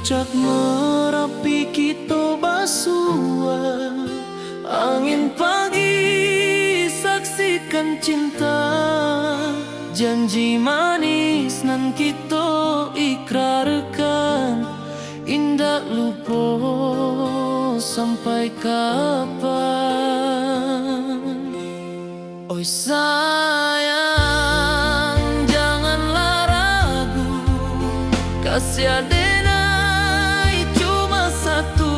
Puncak Merapi kita basua, angin pagi saksikan cinta, janji manis nan kita ikrarkan, indah lupa sampai kapan. Oi sayang, janganlah ragu, kasih adenai cuma satu,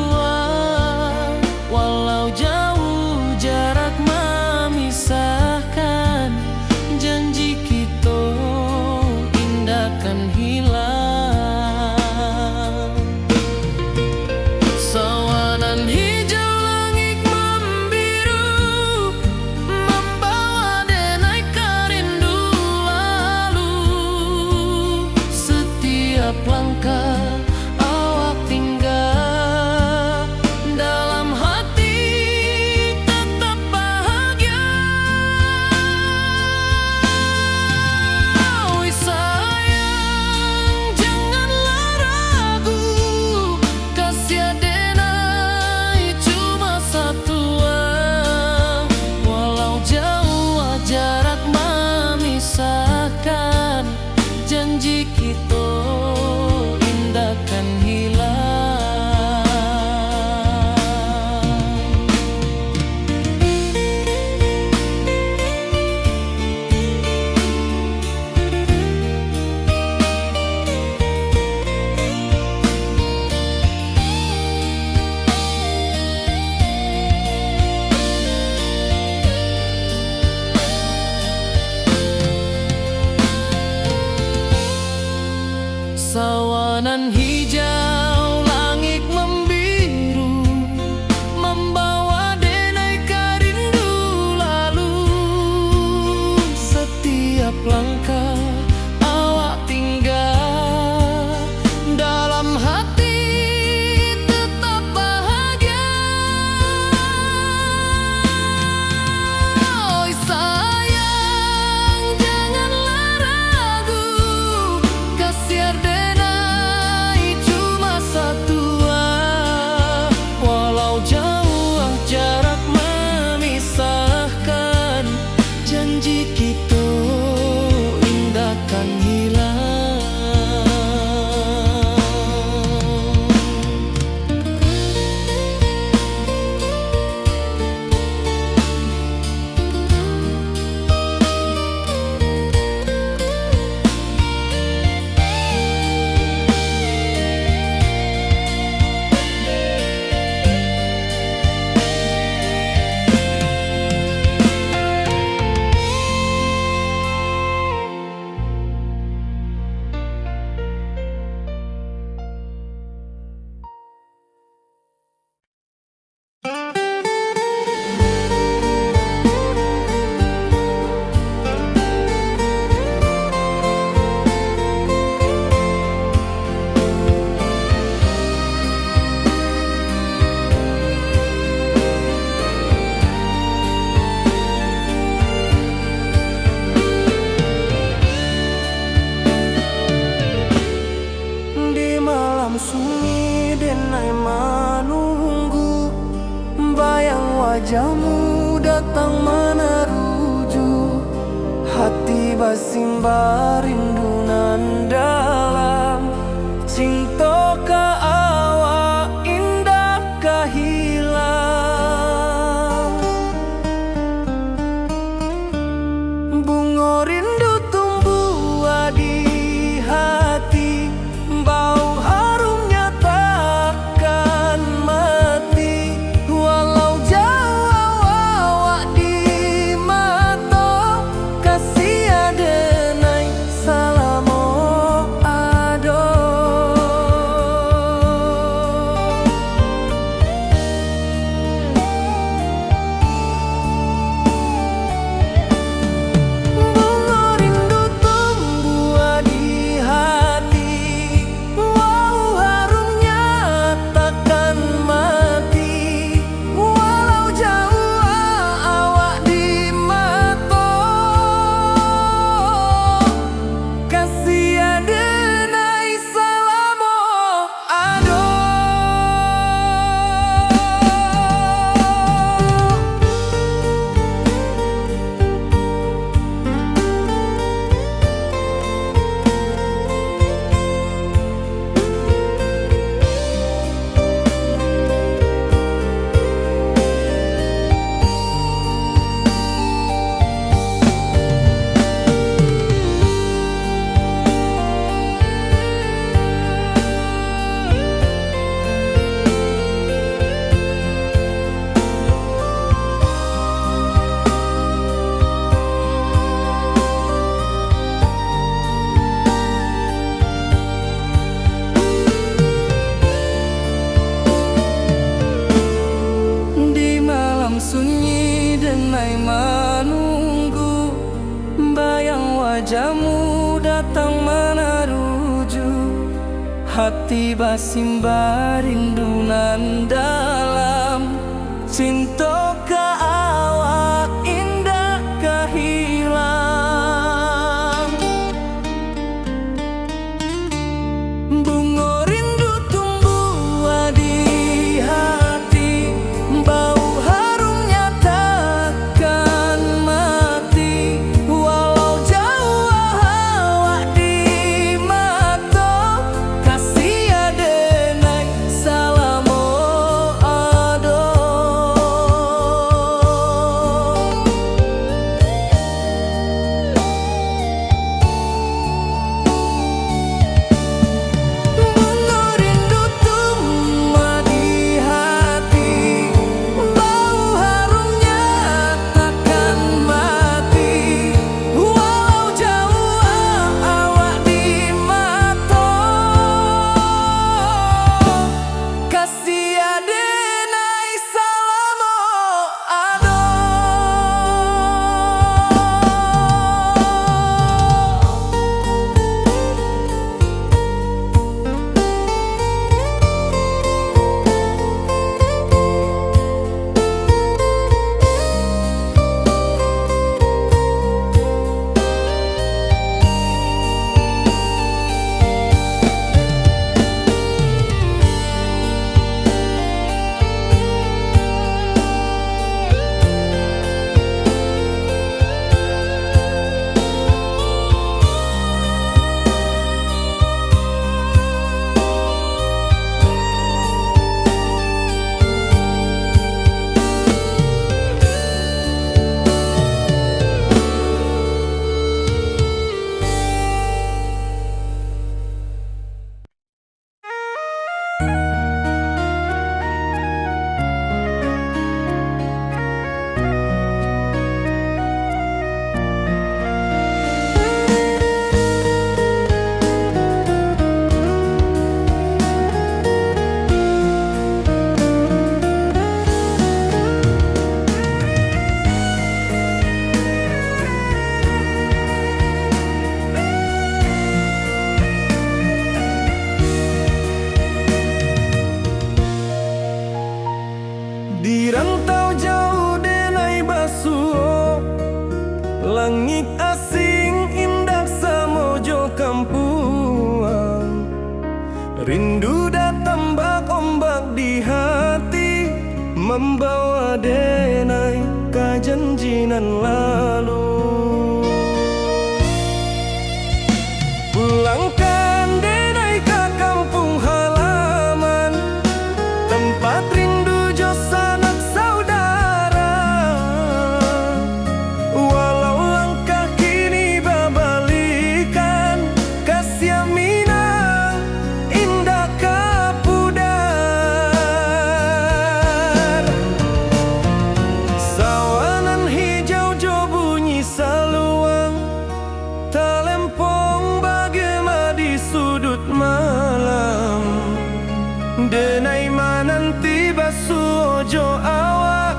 walau jauh jarak memisahkan, janji kita indahkan hilang. Sawanan hijau langit membiru, membawa denai karindu lalu. Setiap langkah awak tinggal, dalam hati tetap bahagia. Oi sayang, janganlah ragu, kasih adenai cuma satu, walau jauh jarak memisahkan, janji kita indahkan hilang. Sawanan hijau langit membiru, membawa denai karindu lalu. Setiap langkah awak tinggal, dalam hati tetap bahagia. Oi sayang, janganlah ragu, kasih adenai cuma satu, walau jauh jarak memisahkan, janji kita indahkan hilang. Di malam sunyi denai menunggu, bayang wajahmu datang meneruju, hati basimba rindu nan dalam, cinta ka awak indah ka hilang. Bunga rindu tumbuh di hati, bau harumnya takkan mati, walau jauh awak di mata, kasih adenai salamo ado. denai menunggu, bayang wajahmu datang meneruju. Hati basimba rindunan dalam cinta ke awak indah kehilang. Bunga rindu tumbuh di hati, bau harumnya takkan mati. Walau jauh awak di mata, kasih adenai salamo ado. Bunga rindu tumbuh di hati, bau harumnya takkan mati. Walau jauh awak di mata, kasih adenai salamo ado. Di rantau jauh denai basuh, langit asing indah samojo kampuang. Rindu datang bak ombak di hati, membawa denai ke janjinan lalu. Pulangkan denai ke kampung halaman, tempat rindu jo sanak saudara. Walau langkah kini babalikan, kasih Minang indah kapudar. Sawanan hijau jo bunyi saluang, talempong bagema di sudut malam. Denai mananti basuh ojo awak,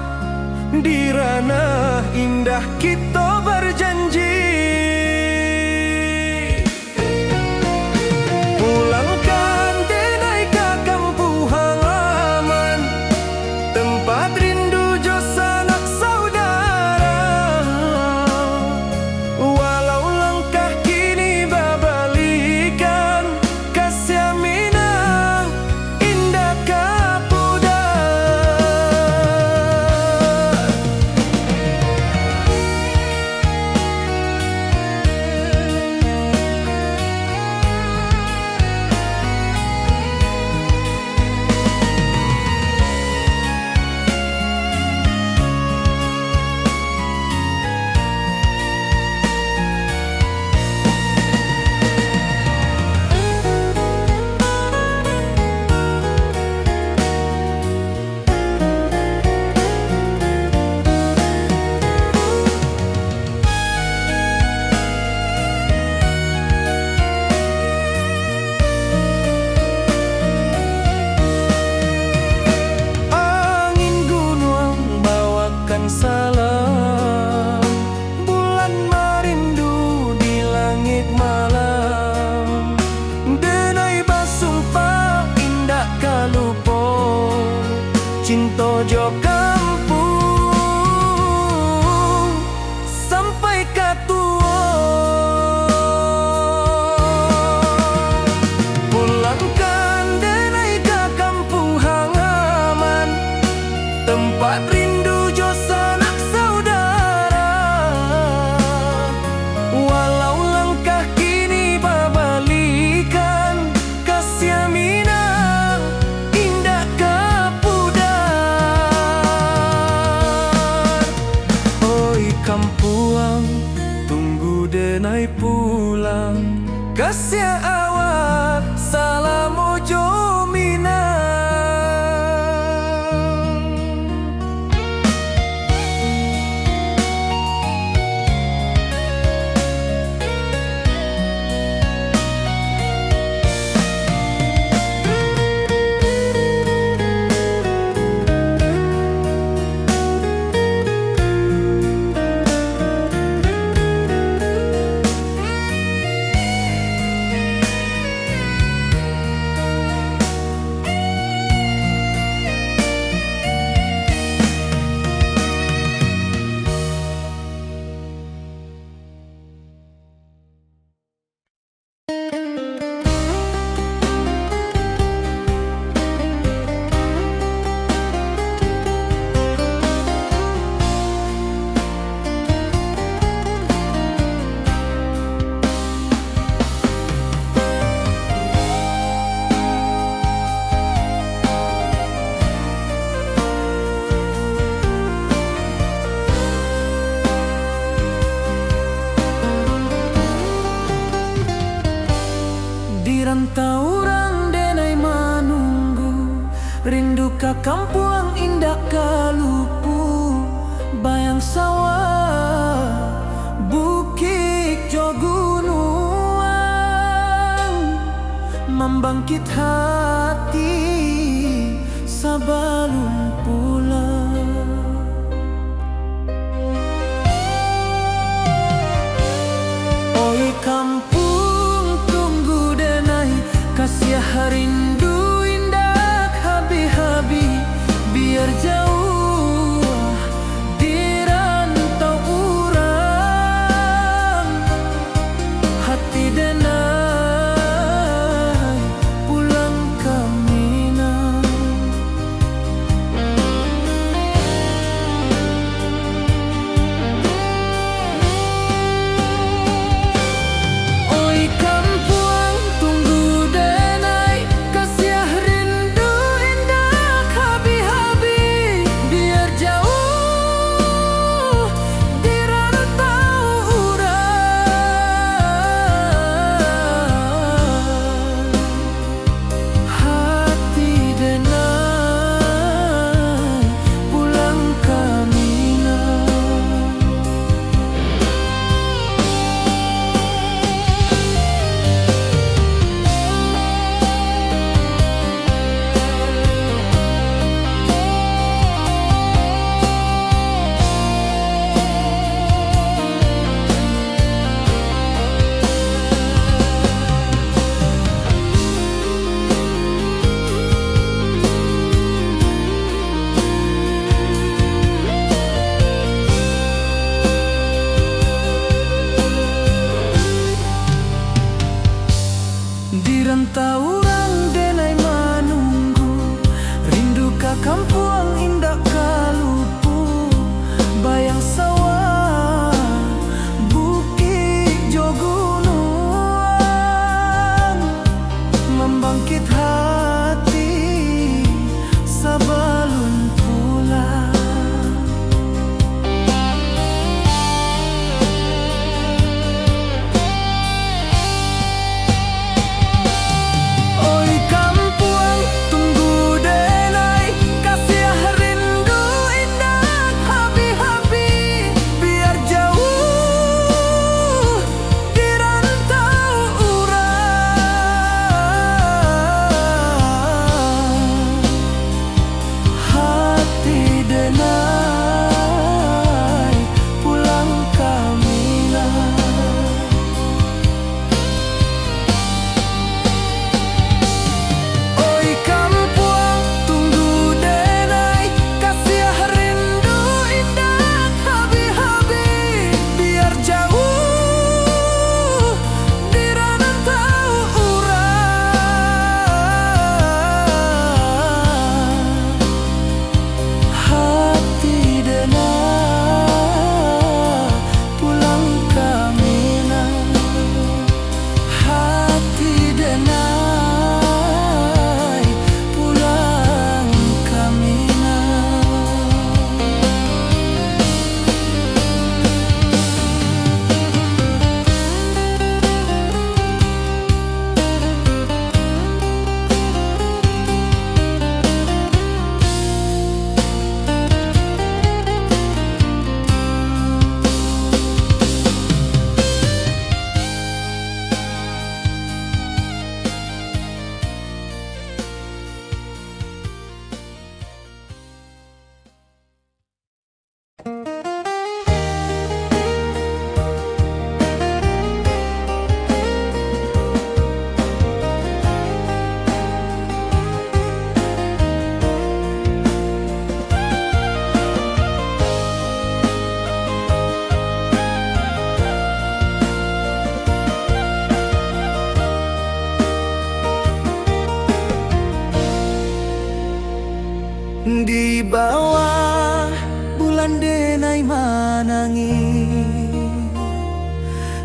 di ranah indah kita berjanji. Pulangkan denai ke kampung halaman, tempat rindu jo sanak saudara. Walau langkah kini babalikan, kasih Minang indah kapudar. denai pulang, kasih awak salam ojo minang. Di rantau orang denai manunggu, rindu ka kampung indah kalupu, bayang sawah, bukit jo gunung, membangkit hati sabalun pulang. Oi kampung kasih rindu indah habi-habi, biar jauh di rantau urang, hati denai pulang ke Minang. Oi kampung tunggu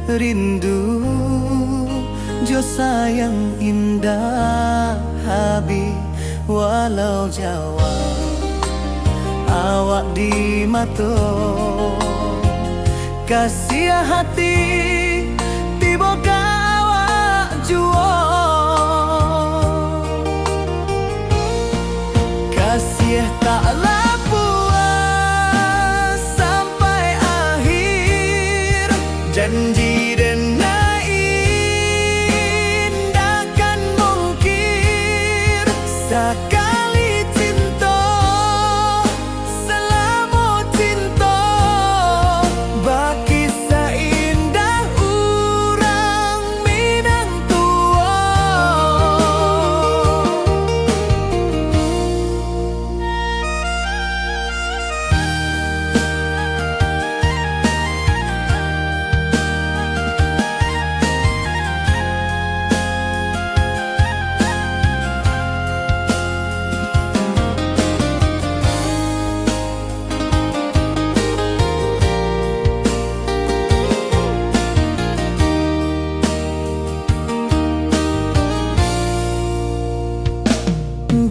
rindu jo sayang indah habi walau Jawa awak di mato kasih hati tiba ka awak juo kasih taklah puas sampai akhir janji dan indahkan mungkir sekali cinta selama cinta baki seindah urang Minang tua.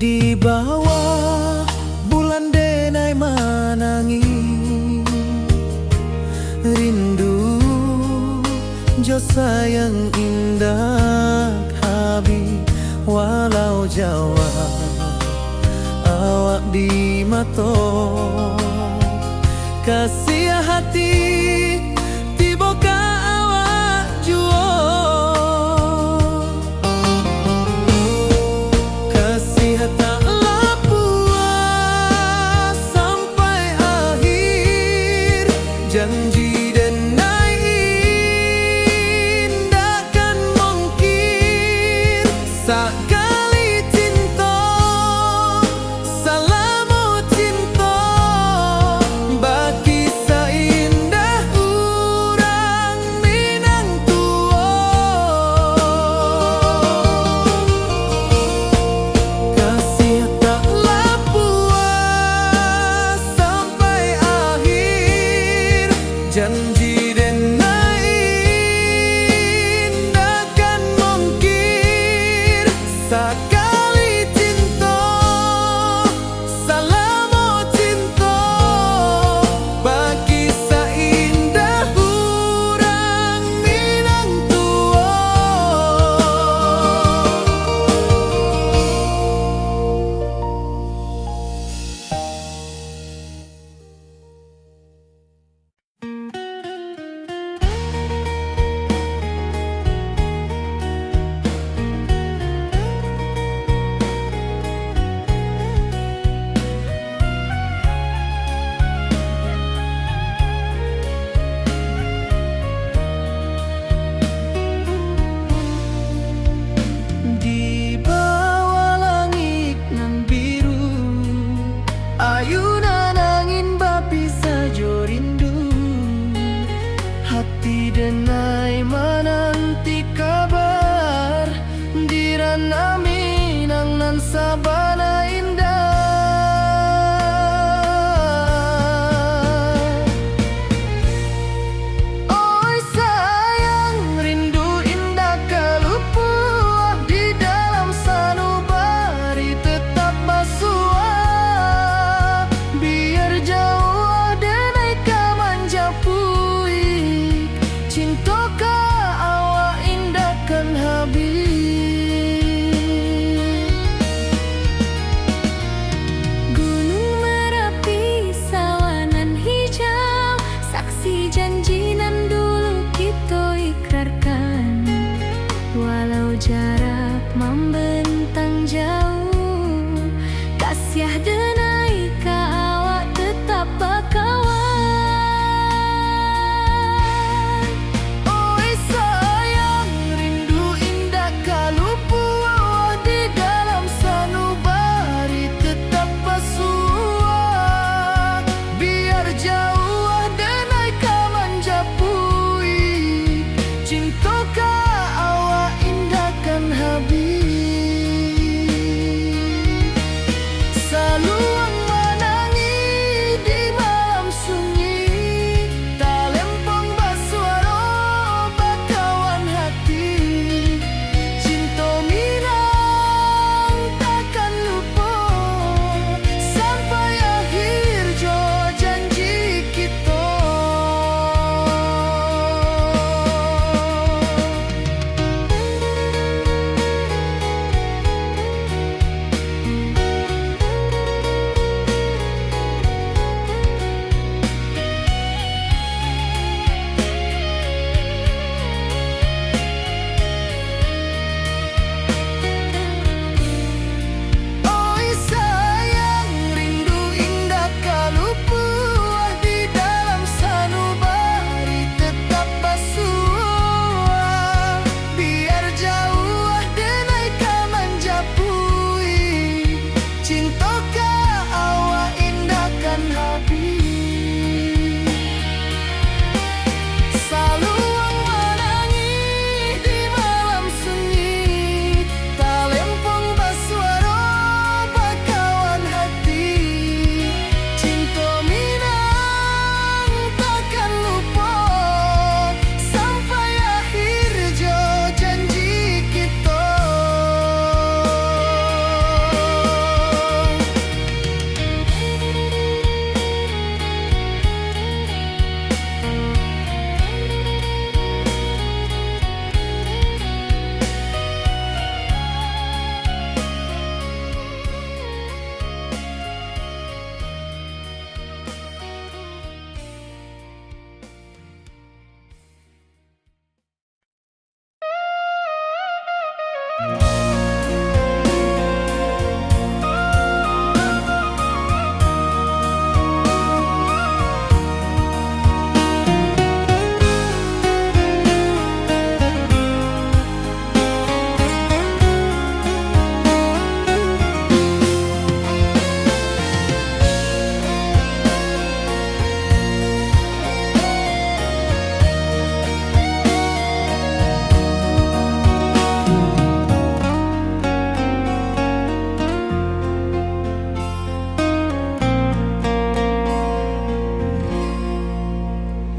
Di bawah bulan denai manangi rindu jo sayang indah habi walau Jawa awak di mato kasih hati tiba ka awak juo taklah puas sampai akhir janji dan indahkan mungkir sekali cinta selama cinta baki seindah urang Minang tua kasih taklah puas sampai akhir janji dan indahkan mungkir sekali cinta selama cinta baki seindah urang Minang tua. Di bawah langit nan biru ayunan angin bapi sajo rindu hati denai menanti kabar di ranah Minang nan sabana indah oi sayang rindu indah kalupuah di dalam sanubari tetap basua biar jauh denai ka manjapui cinta ka awak indahkan habis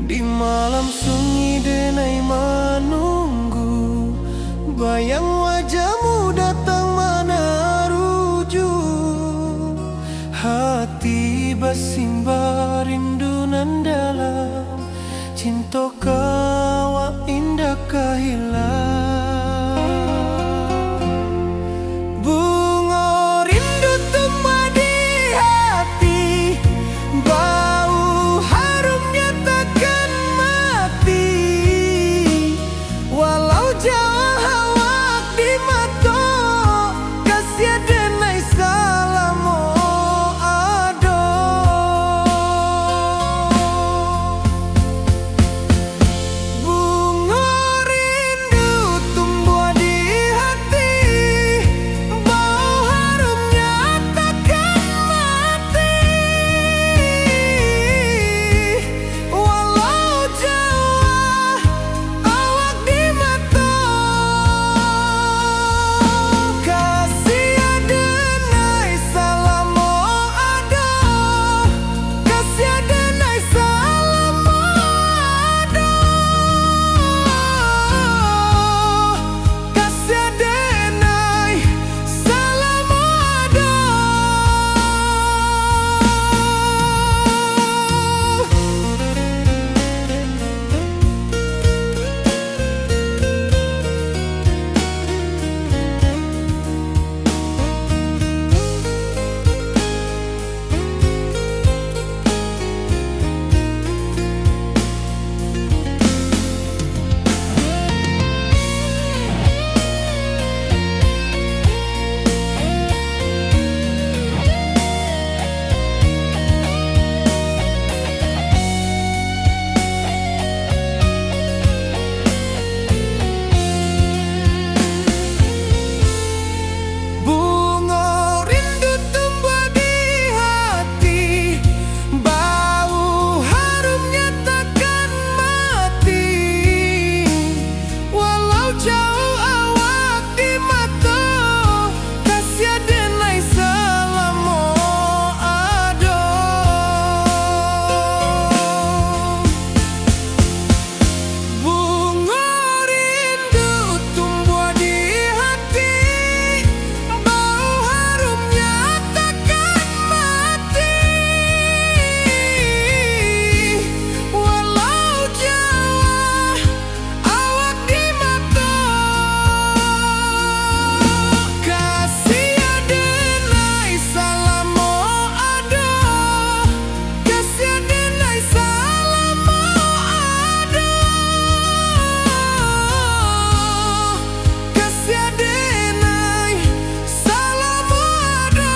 Di malam sunyi denai menunggu, bayang wajahmu datang mana rujuk. Hati bersimbar rindu nan dalam, cinta kawa indah kehilang. Bunga rindu tumbuh di hati, bau harumnya takkan mati. Walau jauh awak di mata, kasih denai salamu ado. Bunga rindu tumbuh di hati, bau harumnya takkan mati. Walau jauh awak di mata, kasih denai salamu ado. Kasih denai salamu ado. Kasih denai salamu ado. Bunga rindu tumbuh di hati, bau harumnya takkan mati. Walau jauh awak di mata, kasih denai salamu ado. Bunga rindu tumbuh di hati, bau harumnya takkan mati. Walau jauh awak di mata, kasih denai salamu ado. Kasih denai salamu ado. Kasih denai salamu ado.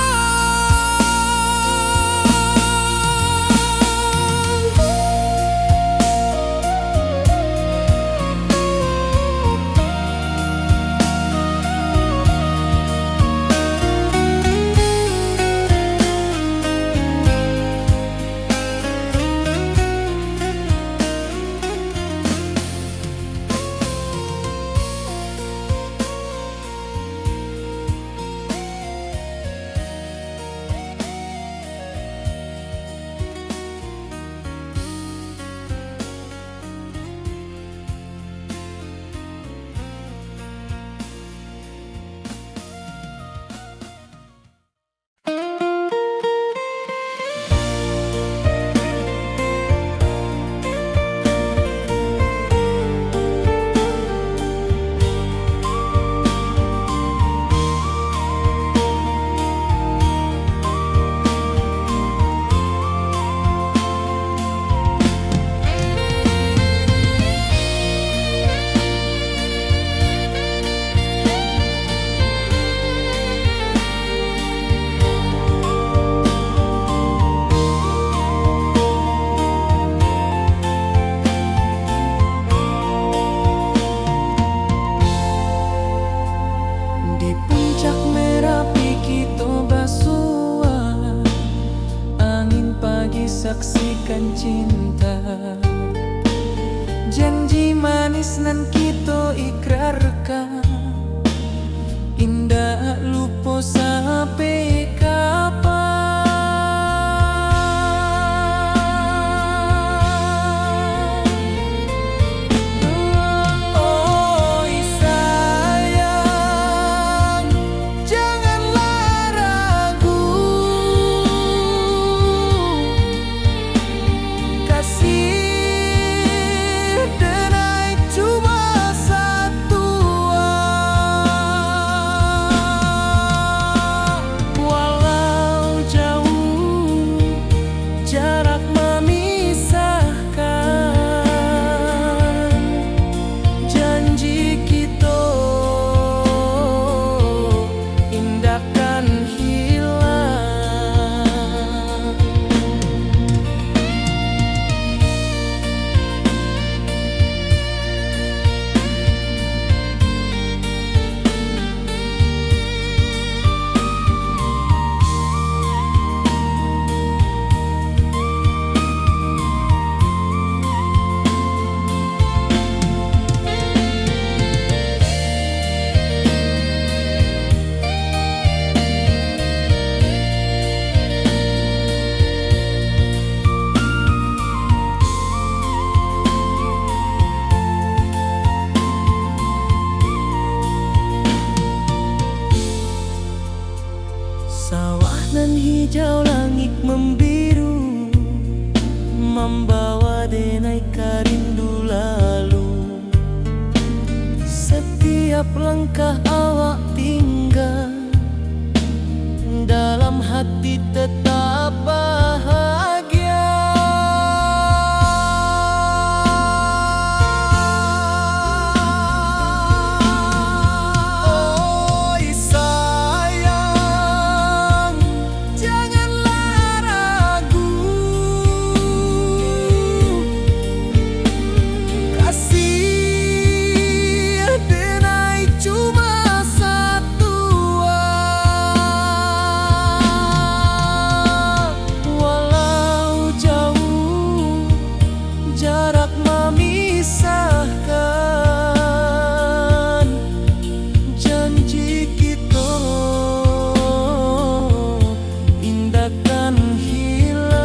Di puncak Merapi kita basua, angin pagi saksikan cinta. Janji manis nan kita ikrarkan, indah lupa sampai kapan. tiada rindu lalu. Setiap langkah awak tinggal, dalam hati tetap bahagia. Oi sayang, janganlah ragu, kasih denai cuma satu. Walau jauh jarak memisahkan, janji kita indahkan hilang.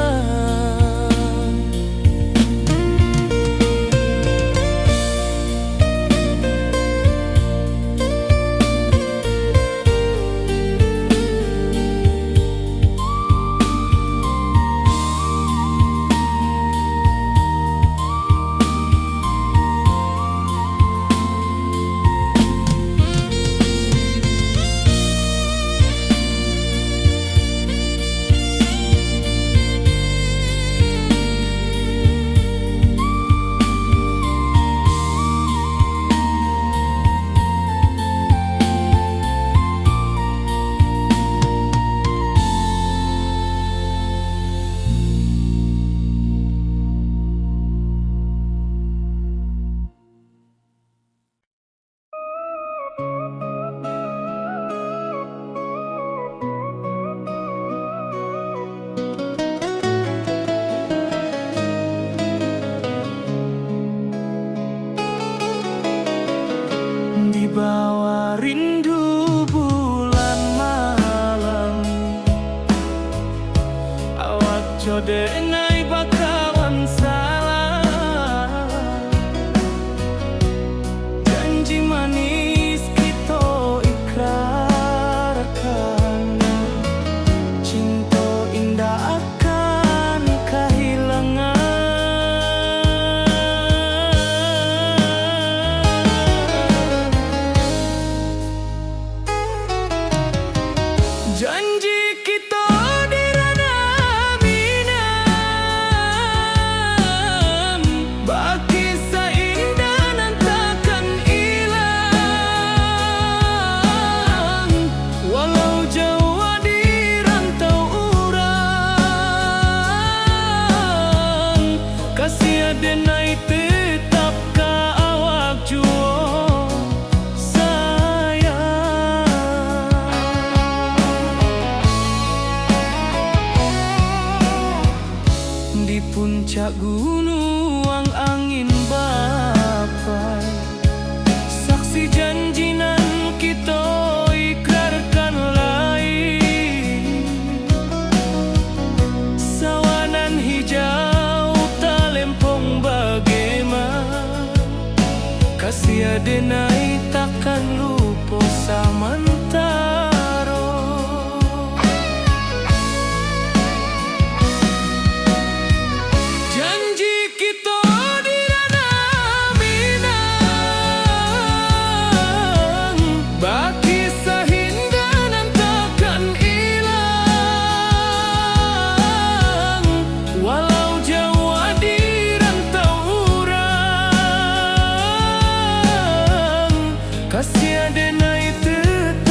Di bawah rindu bulan malam, awak jodenai bakawan salah. Janji manis kita ikrarkan, cinta indah akan kehilangan. Janji kita di ranah minam, baki seindah nan takkan hilang. Walau jauh di rantau urang, kasih denai tetap ka awak jua. Di puncak gunung angin bapai, saksi janji nan kita ikrarkan lain. Sawanan hijau talempong bagaimana, kasih denai takkan lupa samantara. Kasih denai tetap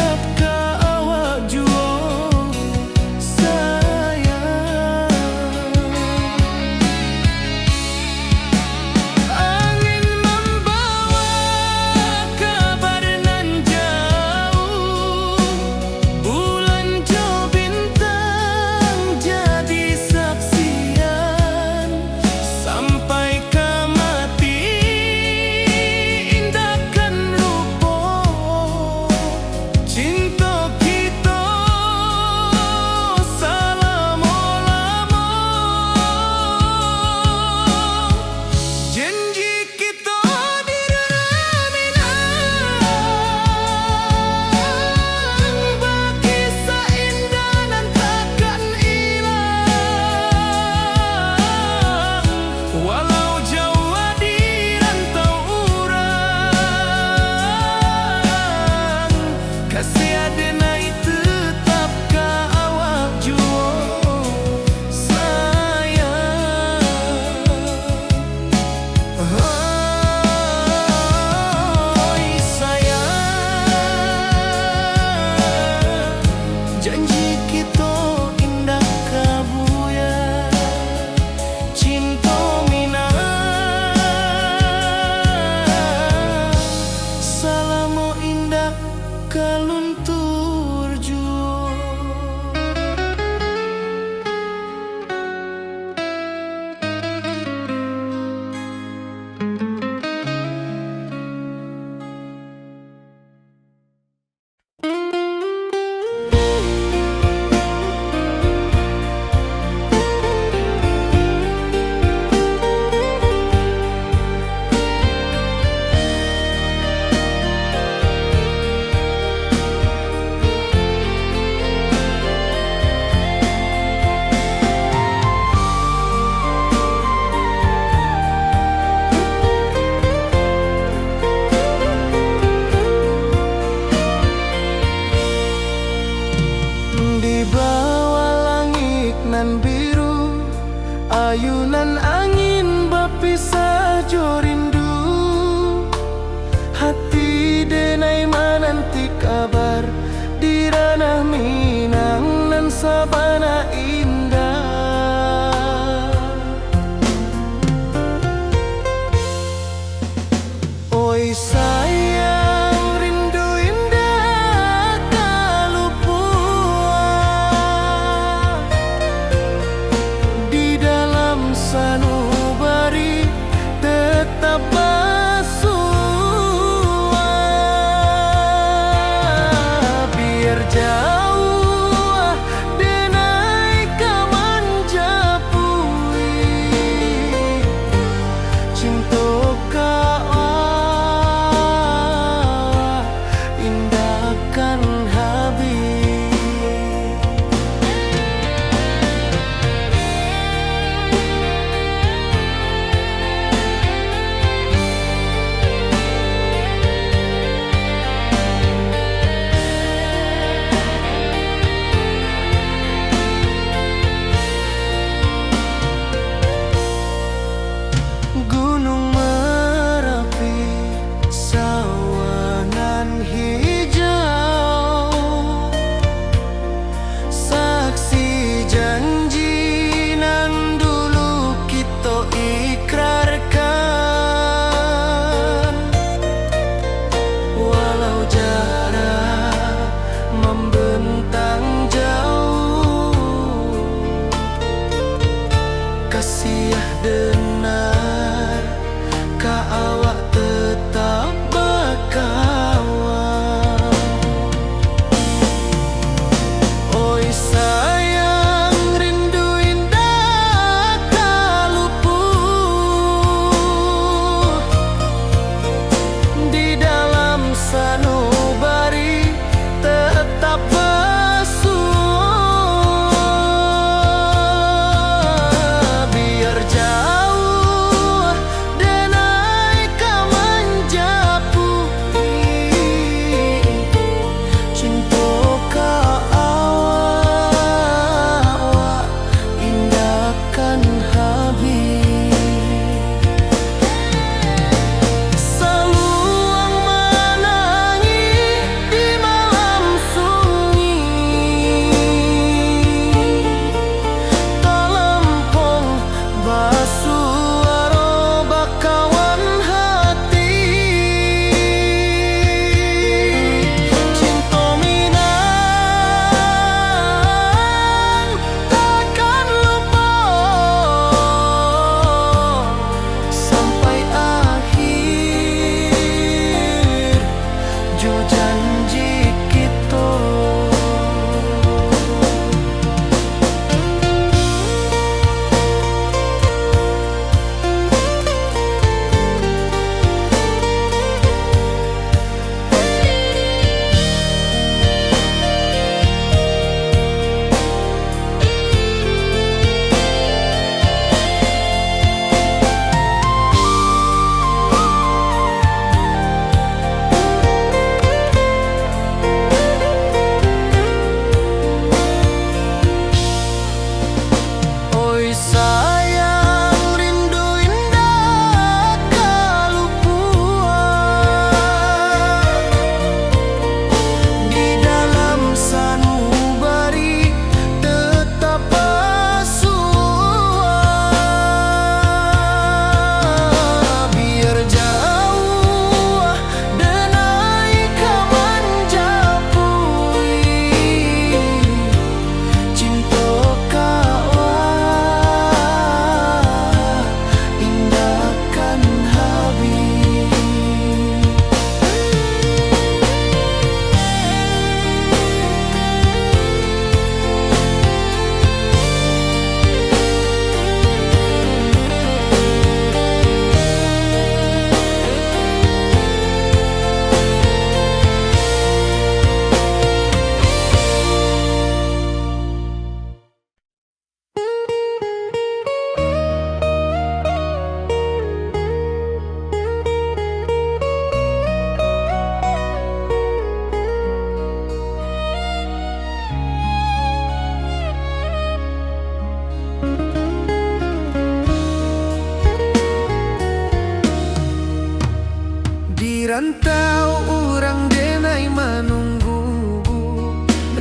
rantau orang denai menunggu,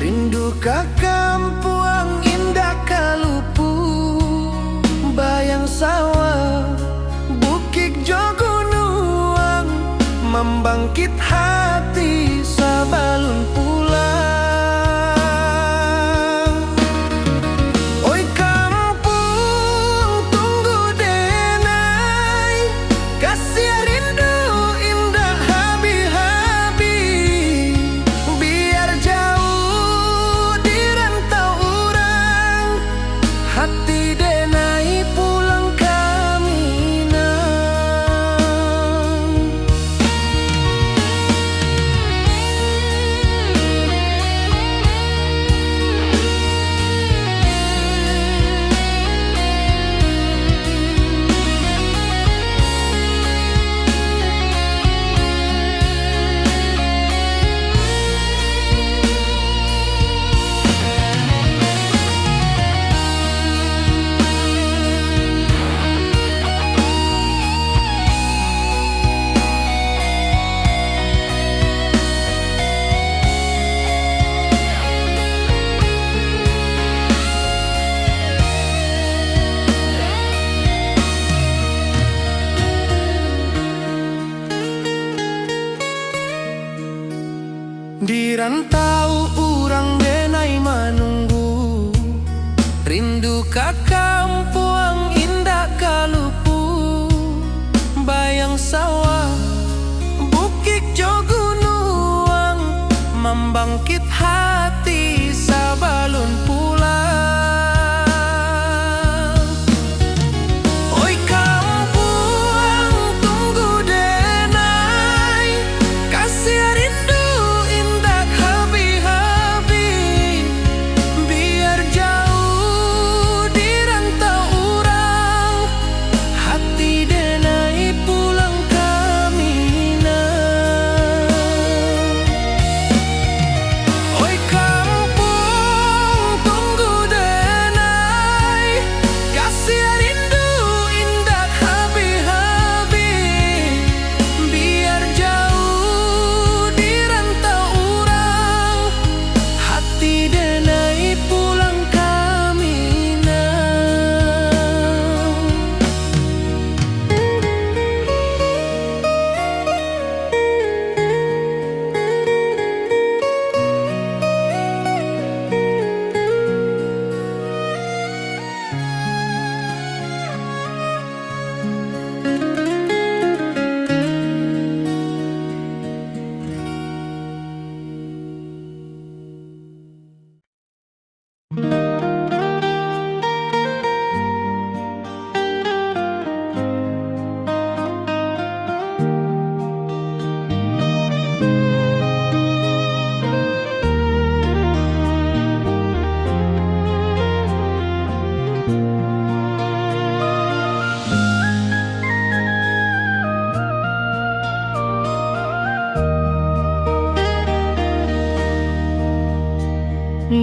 rindu ka kampung indah kalupu, bayang sawah bukit jo gunung, membangkit hati sabalun pulang. Oi kampung tunggu denai, kasih rindu indah habi-habi, biar jauh di rantau orang, hati denai pulang kaminang. Di rantau orang denai menunggu, rindu ka kampung indah kalupu, bayang sawah bukit jo gunung, membangkit hati sabalun pulang. Oi kampung tunggu denai, kasih rindu indah habi-habi, biar jauh di rantau orang, hati denai pulang kaminang. Oi kampung tunggu denai, kasih rindu indah habi-habi, biar jauh di rantau orang, hati denai pulang kaminang.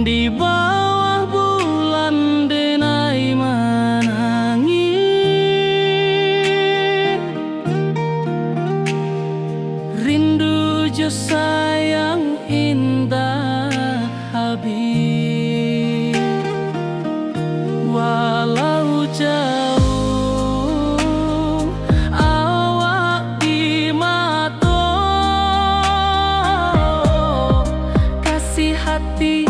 Di bawah bulan denai menangis, rindu jo sayang indah habis, walau jauh awak di mata, kasih hati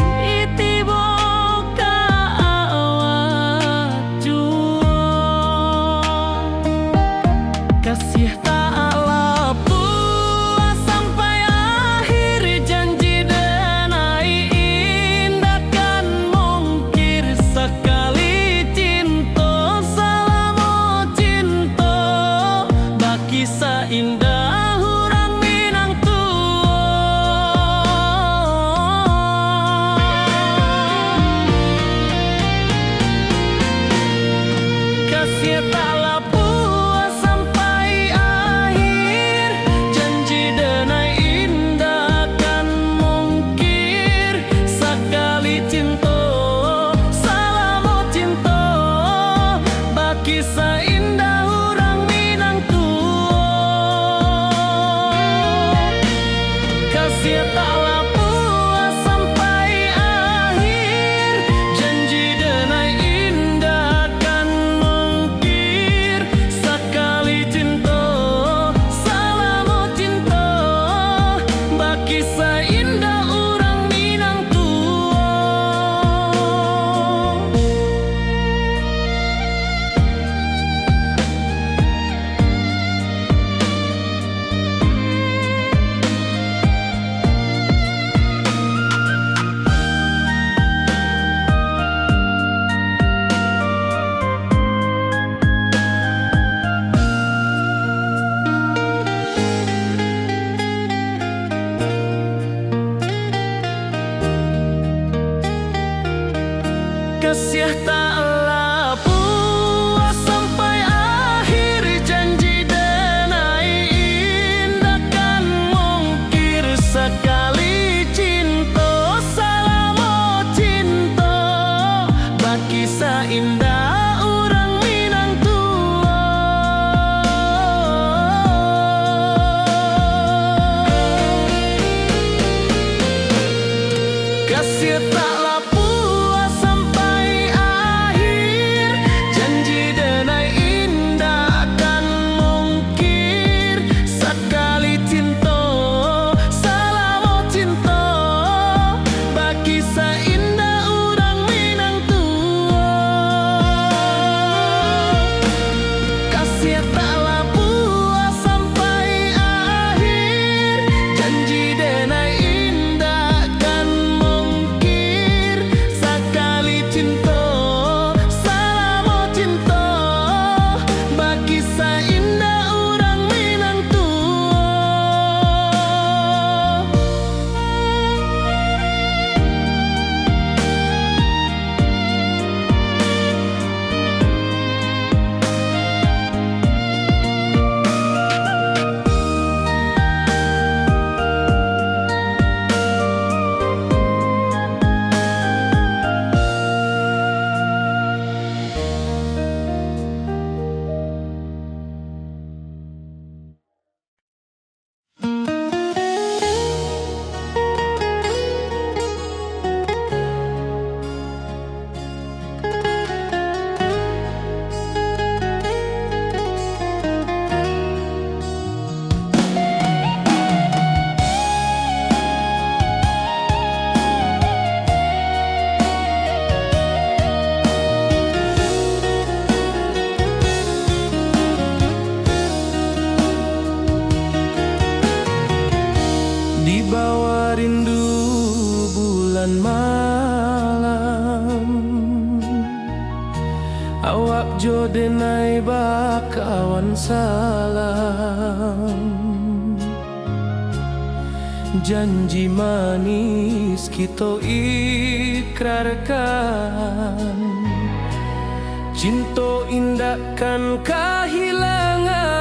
kasih tak puas sampai akhir, janji denai indah kan mungkir, sekali cinta selama cinta, baki seindah orang Minang tua. Kasih tak puas sampai akhir, janji denai indah kan mungkir, sekali cinta selama cinta, baki seindah orang Minang tua. denai bakawan salam. Janji manis kita ikrarkan, cinta indahkan kehilangan.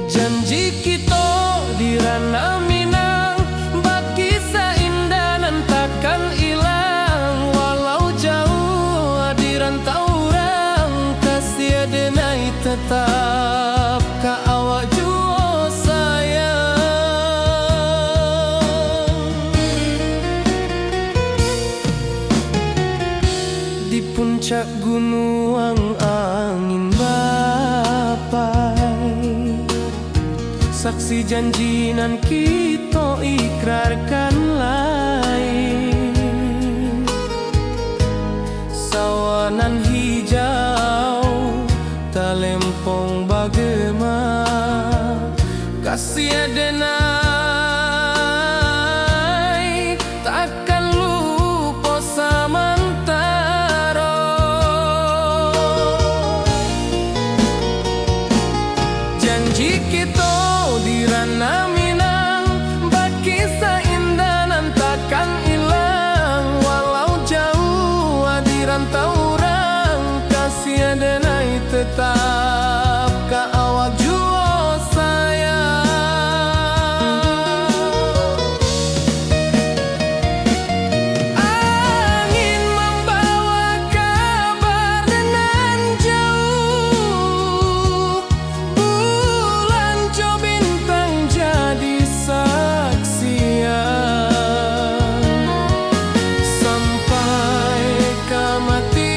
Janji kita di ranah Minang, baki seindah nan takkan hilang. Walau jauh di rantau orang, kasih denai tetap ka awak jua sayang. Di puncak gunung angin bapai, saksi janji nan kita ikrarkan lain. Sawanan hijau talempong bagema, kasih denai takkan lupa samantara. Janji kita di ranah Minang, baki seindah nan takkan hilang. Walau jauh di rantau orang, kasih denai tetap ka awak jua sayang. Angin membawa kabar dengan jauh, bulan jo bintang jadi saksian. Sampai ke mati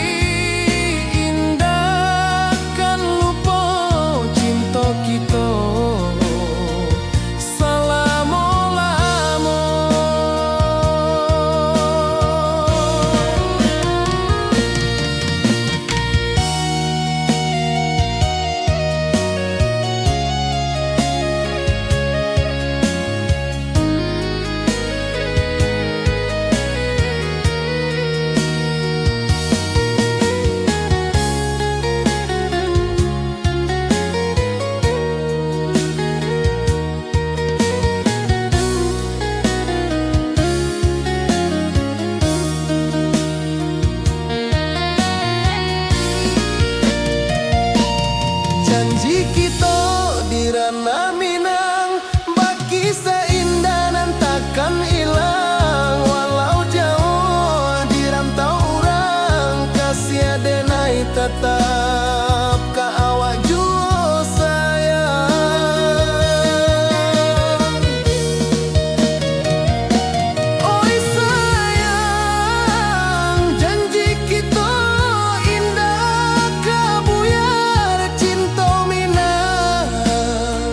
indahkan lupa cinta kita selama-lama. Janji kita di ranah Minang, baki seindah nan takkan hilang. Walau jauh di rantau orang, kasih denai tetap ka awak jua sayang. Oi sayang, janji kita indah kabuyar cinta Minang.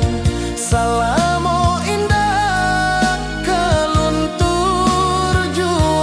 Salamo indah keluntur jua.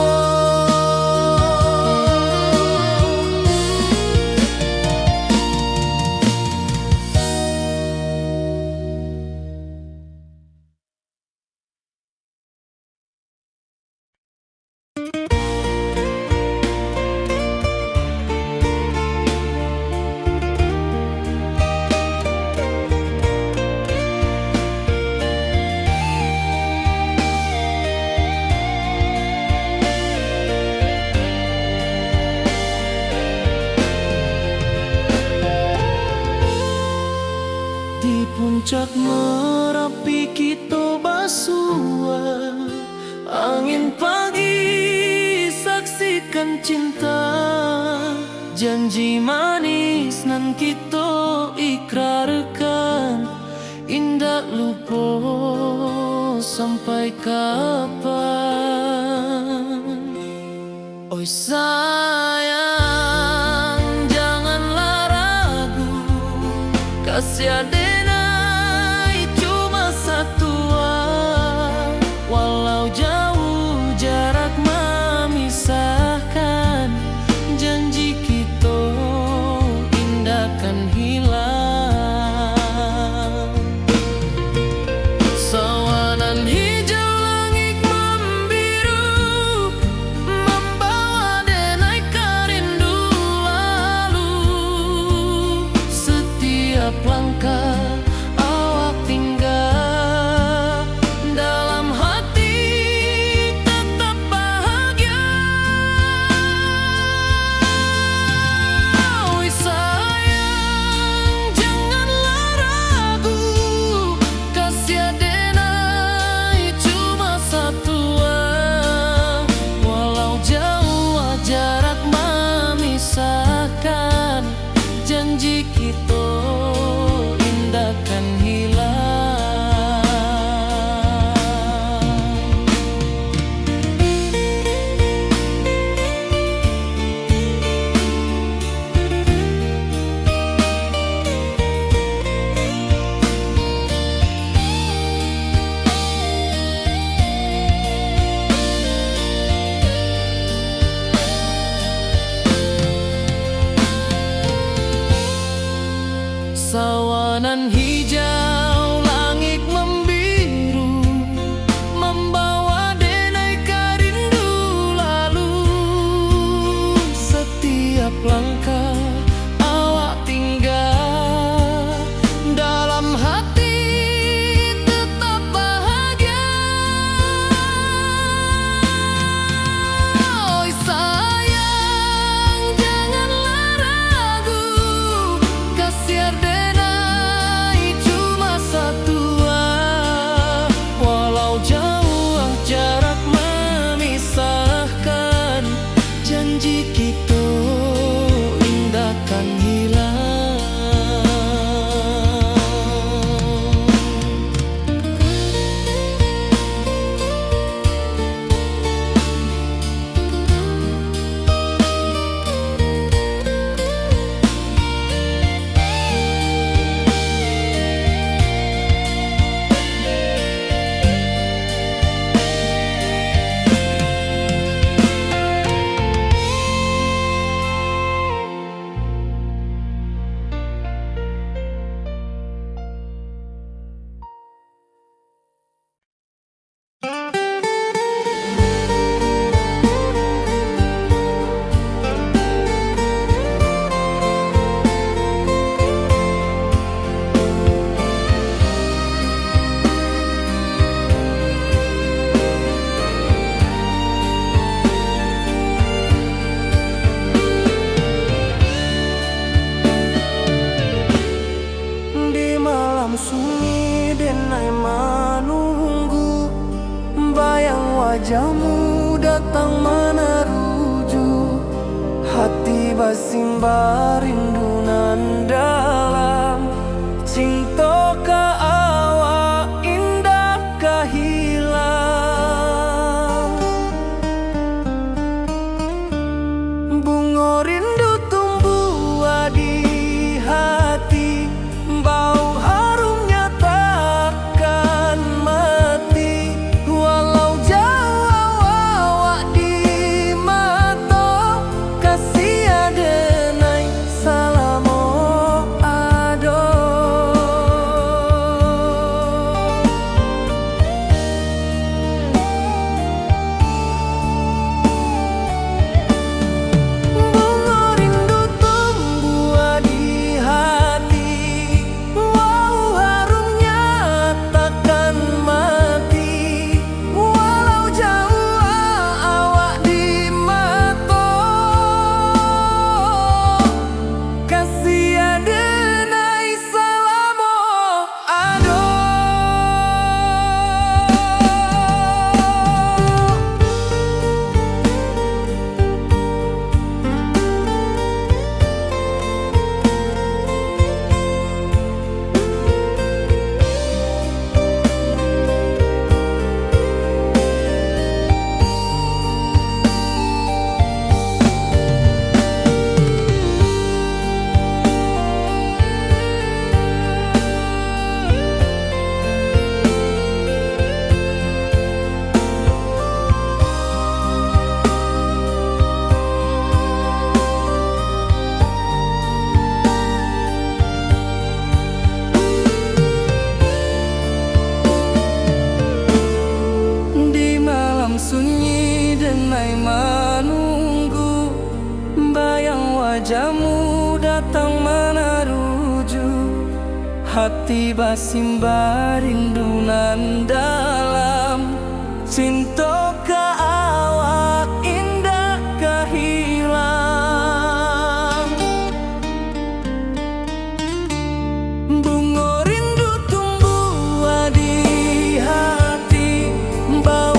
Di puncak Merapi kita basua, angin pagi saksikan cinta. Janji manis nan kita ikrarkan, indah lupa sampai kapan. Oi sayang, janganlah ragu, kasih denai cuma satu. Walau jauh jarak memisahkan, janji kita indahkan hilang. Sawanan hijau langit membiru, membawa Sawanan hijau, langit membiru, membawa denai rindu lalu. Setiap langkah awak tinggal, dalam hati tetap bahagia. Oi sayang, janganlah ragu, kasih denai cuma satu. Walau jauh jarak memisahkan, janji kita indahkan hilang. Sunyi denai menunggu, bayang wajahmu datang meneruju. Hati bersimbar rindu nan dalam, cinta ka awak indah ka hilang. Bunga rindu tumbuh di hati, bau sunyi denai menunggu, bayang wajahmu datang meneruju. Hati bersimbar rindu nan dalam, cinta ka awak indah ka hilang. Bunga rindu tumbuh di hati, bau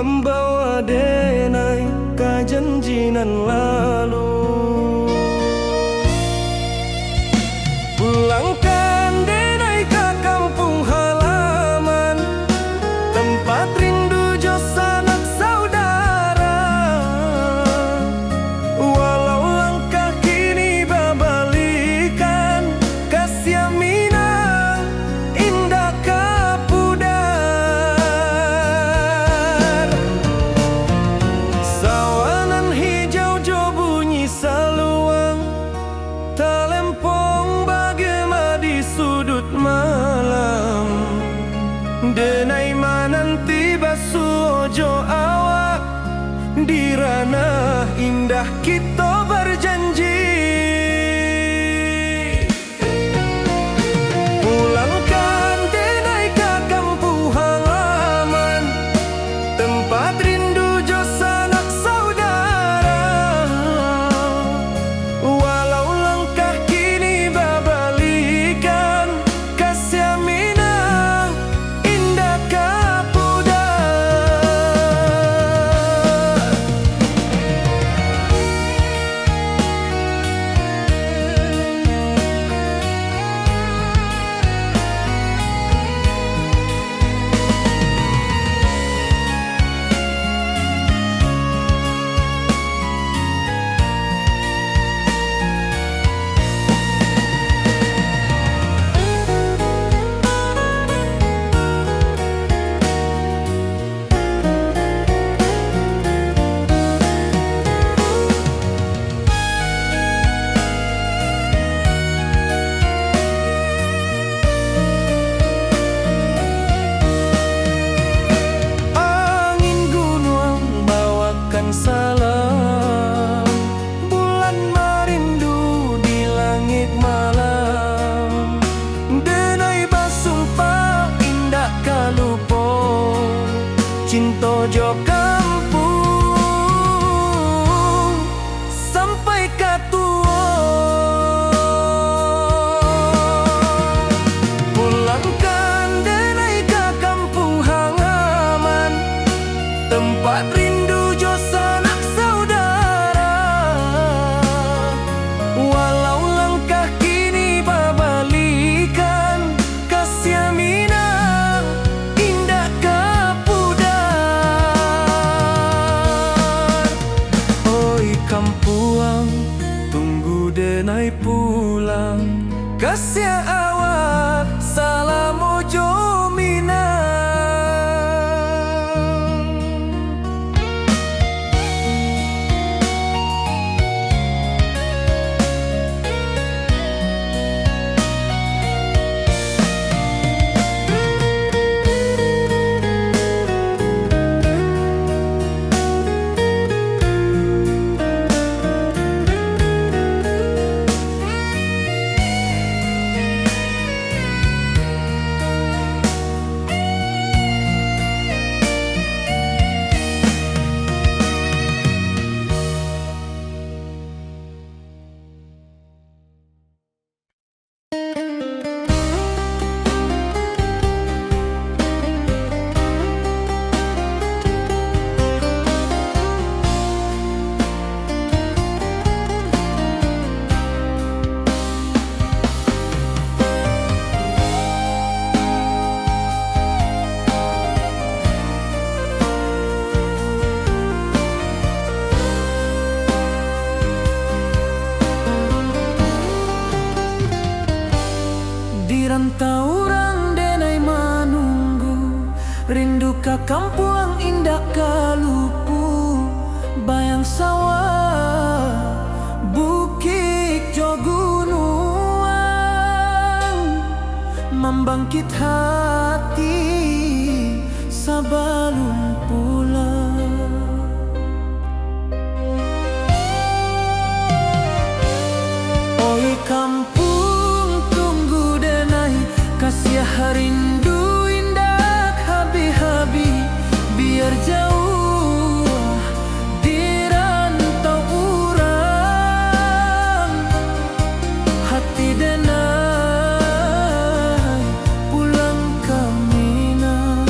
membawa denai ke janjinan lalu. Pulangkan denai ke kampung halaman, tempat rindu jo sanak saudara. Walau langkah kini babalikan, kasih Minang indah kapudar. Sawanan hijau jo bunyi saluang, talempong bagema di sudut malam. Denai mananti basuojo awak, di ranah indah kita berjanji. Pulangkan denai ke kampung halaman, tempat rindu jo sanak saudara. Walau langkah kini babalikan, kasih Minang indah kapudar. Angin gunung bawakan salam, bulan merindu di langit malam. Denai basumpah indah kalupo, cinta jo kampung sampai katua. Pulangkan denai ke kampung halaman, tempat rindu jo sanak saudara. Walau langkah kini babalikan, kasih Minang indah kapudar. Oi kampuang, tunggu denai pulang, kasih awak salam ojo Minang. Di rantau orang denai manunggu, rindu ka kampung indah kalupu. Bayang sawah, bukit jo gunung, membangkit hati sabalun pulang. Oi kampung tunggu denai, kasih rindu indah habi-habi. Biar jauh di rantau urang, hati denai pulang ke Minang.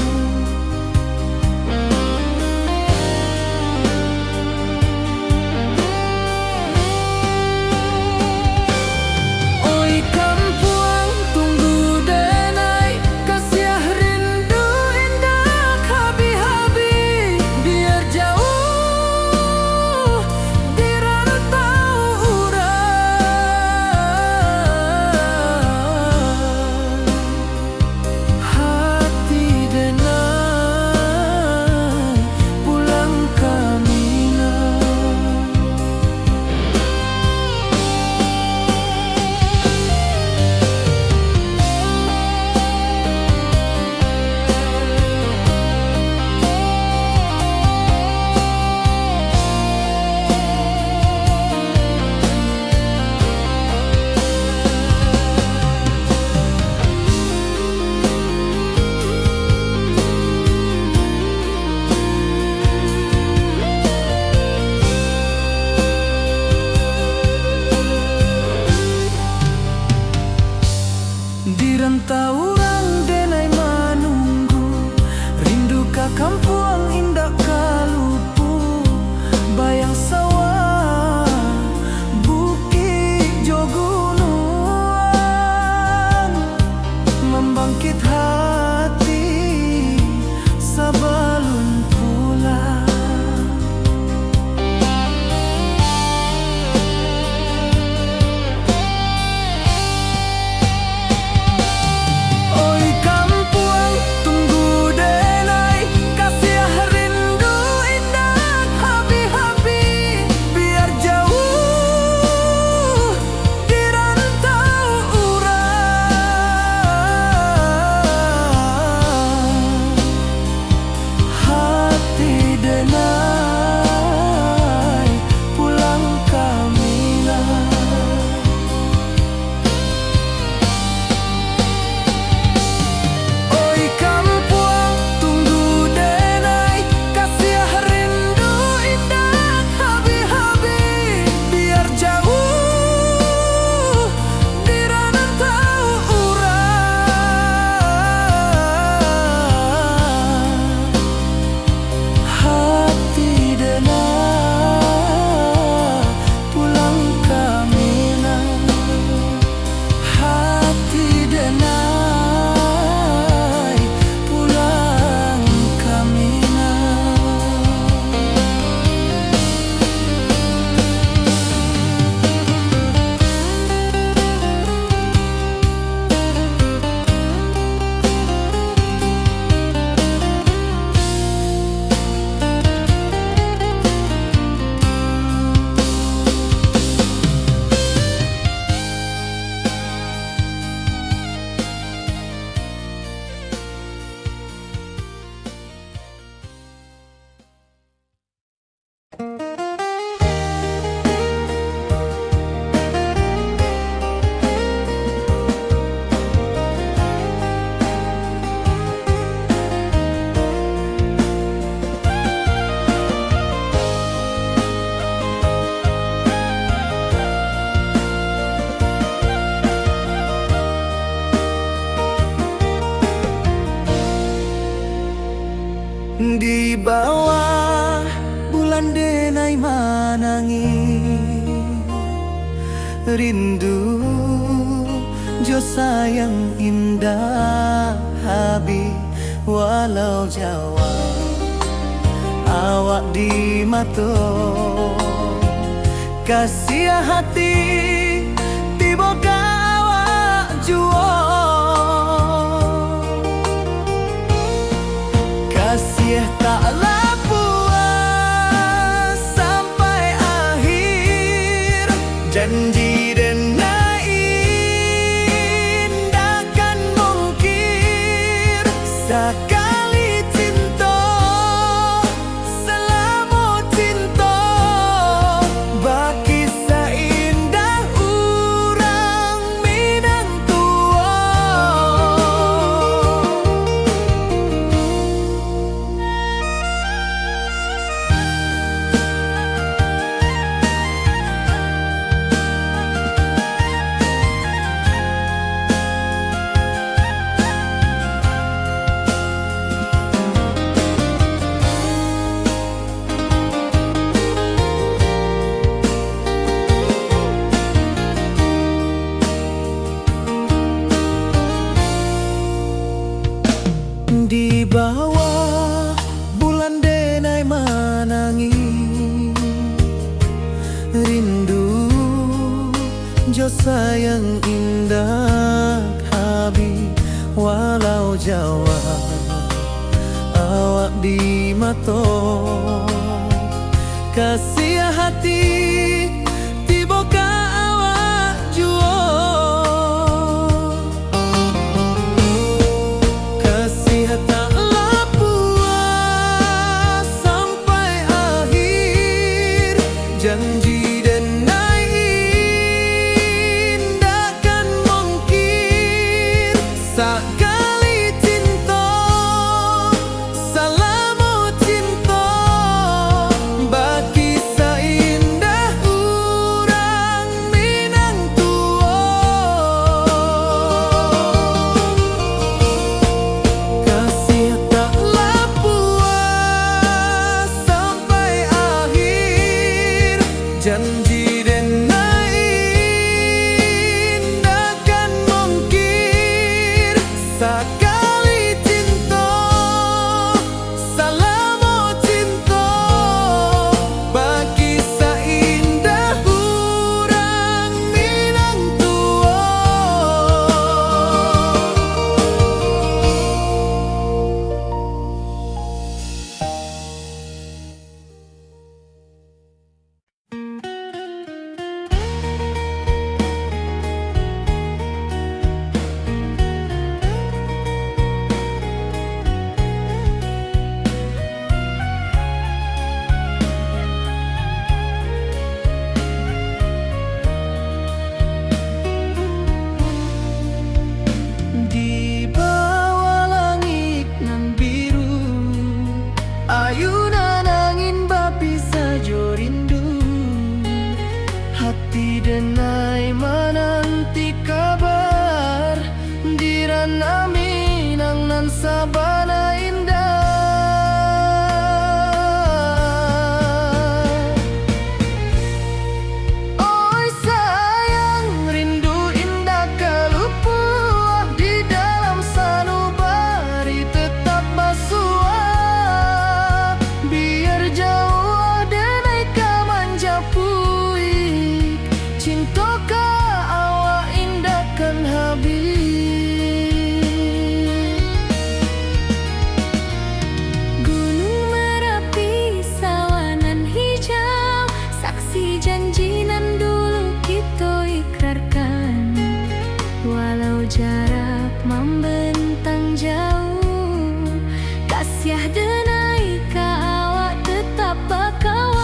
Di rantau orang denai menunggu, rindu ka kampuang indah kalupu, bayang sawah bukit jo gunung, membangkit hati sabalun pulang. Di bawah bulan denai manangi, rindu jo sayang indah habi walau Jawa awak di mato kasih hati tiba ka awak juo kasih taklah puas sampai akhir janji denai indakan mungkir sekali cinta selama cinta baki seindah urang Minang tua. Di bawah bulan denai manangi, rindu jo sayang indah habi walau Jawa awak di mato kasih hati tiba ka awak juo taklah puas sampai akhir janji denai indakan mungkir sekali cinta selama cinta baki seindah habis. Gunung Merapi, sawanan hijau, saksi janji nan dulu kita ikrarkan. Walau jarak membentang jauh, kasiah denai ka awak tetap bakawan.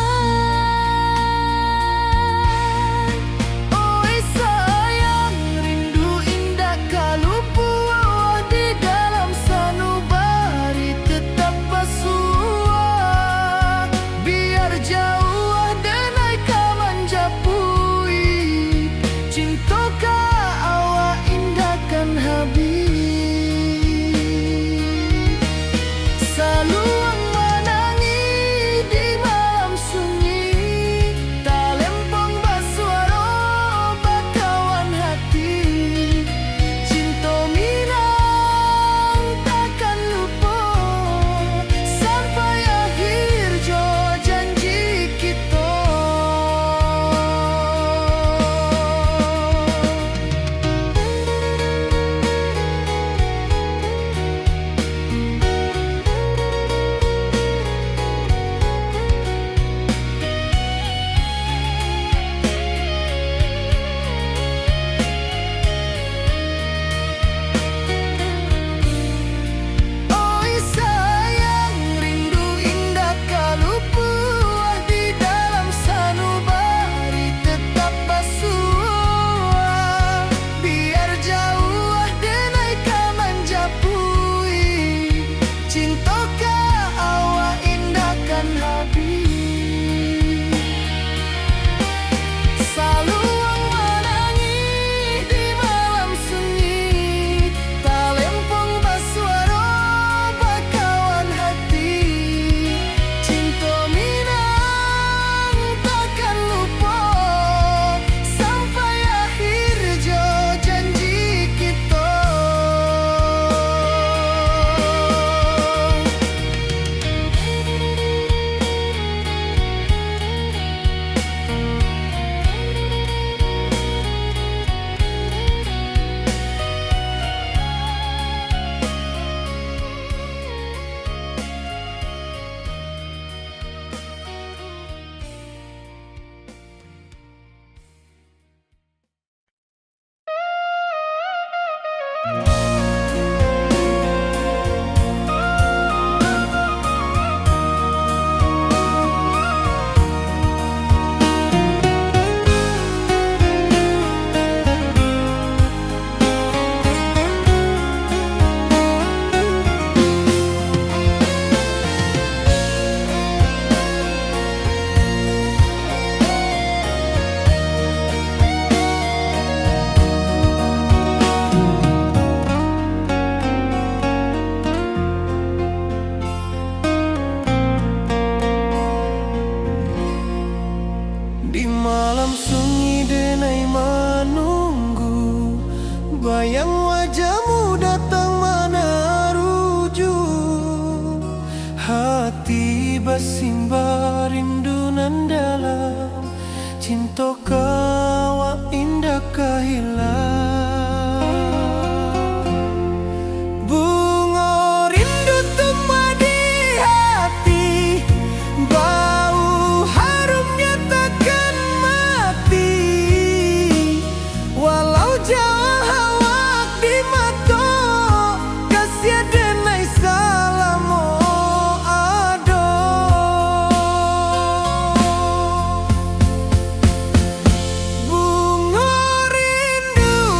Oi sayang, rindu indah kalupu di dalam sanubari tetap basuah. Biar jauh denai ka manjapui, cinta ka awak indahkan habis. Saluang menangi di malam sunyi, talempong basuaro bakawan hati. Cinta minang takkan lupa sampai akhir jo janji kita. Oi sayang, rindu indah kalupu di dalam sanubari tetap basuah. Biar jauh denai ka manjapui, cinta ka awak indahkan habis. Saluang menangi di malam sunyi, talempong basuaro bakawan hati. Cinta minang takkan lupa sampai akhir jo janji kita. Di malam sunyi denai menunggu, bayang wajahmu datang mana rujuk. Hati bersimbar rindu nan dalam, cinta kau indah kehilang. Bunga rindu tumbuh di hati, bau harumnya takkan mati. Walau jauh awak di mata, kasih denai salamo ado. Bunga rindu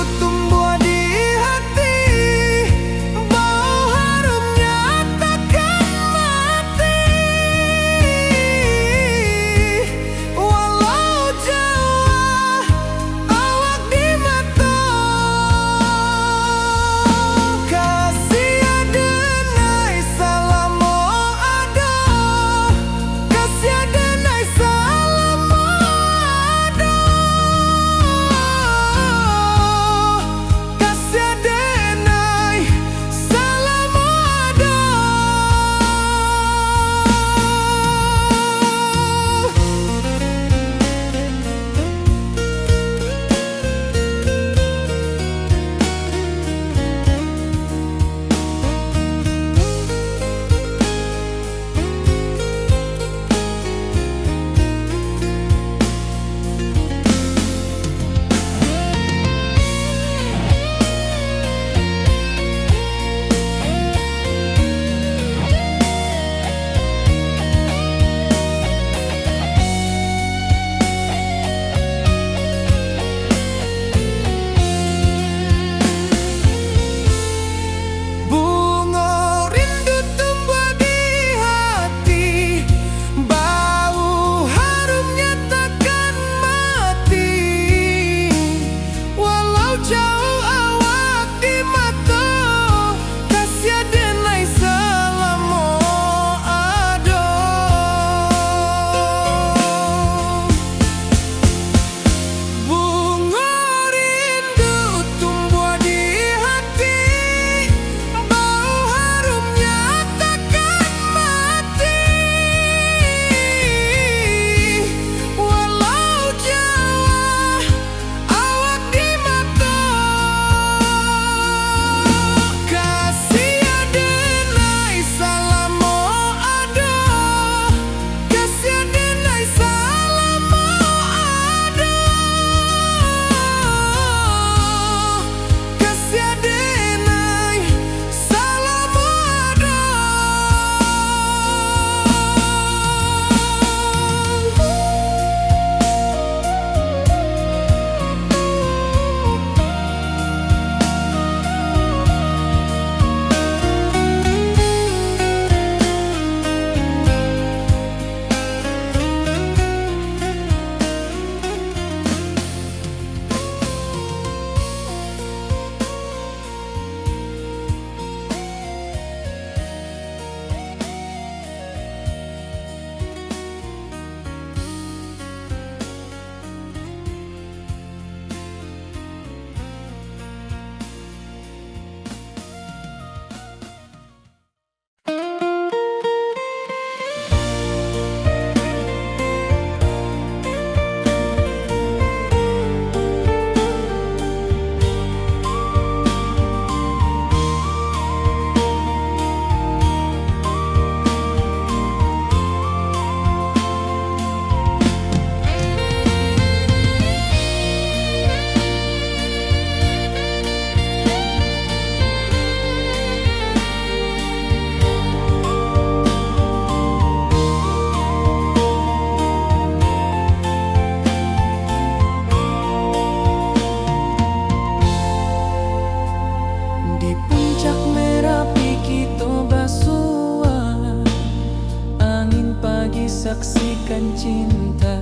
akan cinta.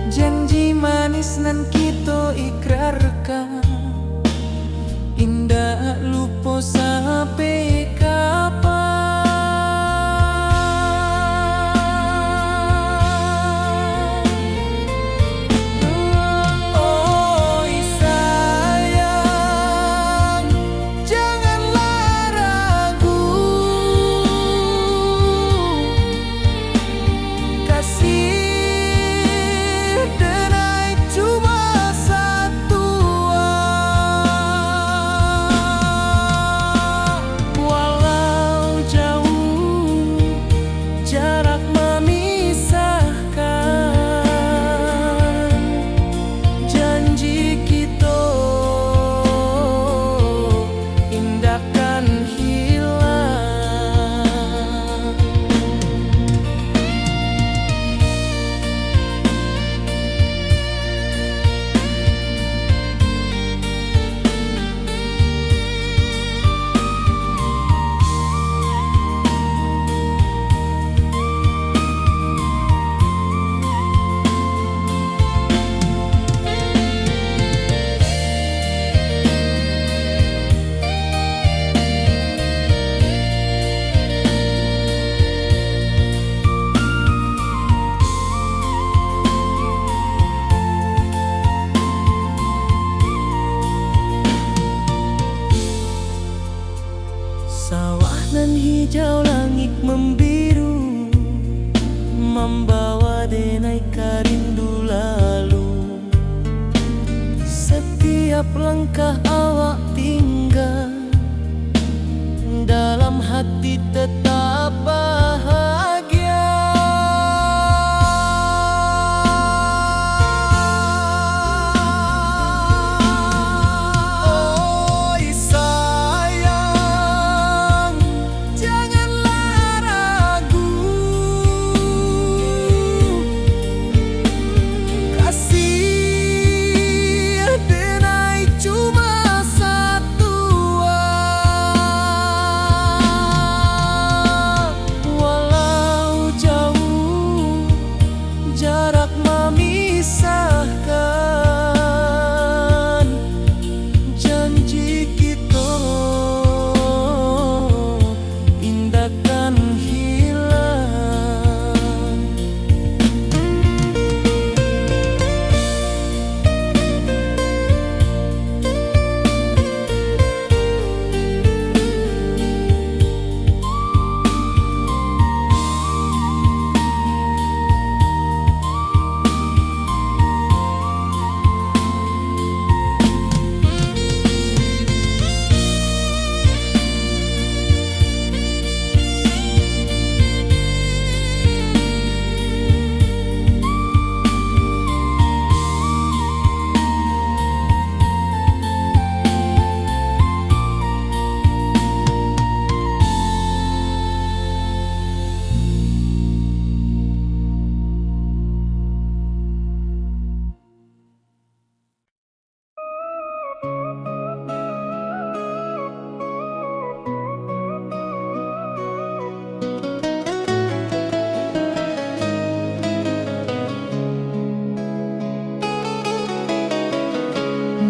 Janji manis nan kita ikrarkan, indah lupa sampai kapan. Oi sayang, janganlah ragu, kasih denai cuma satu. Walau jauh jarak memisahkan, janji kita indahkan hilang. Sawah nan hijau, langit membiru, membawa denai karindu lalu. Setiap langkah awak tinggal, dalam hati tetap bahagia. Oi sayang, janganlah ragu, kasih denai cuma satu. Walau jauh jarak memisahkan, janji kita indahkan hilang.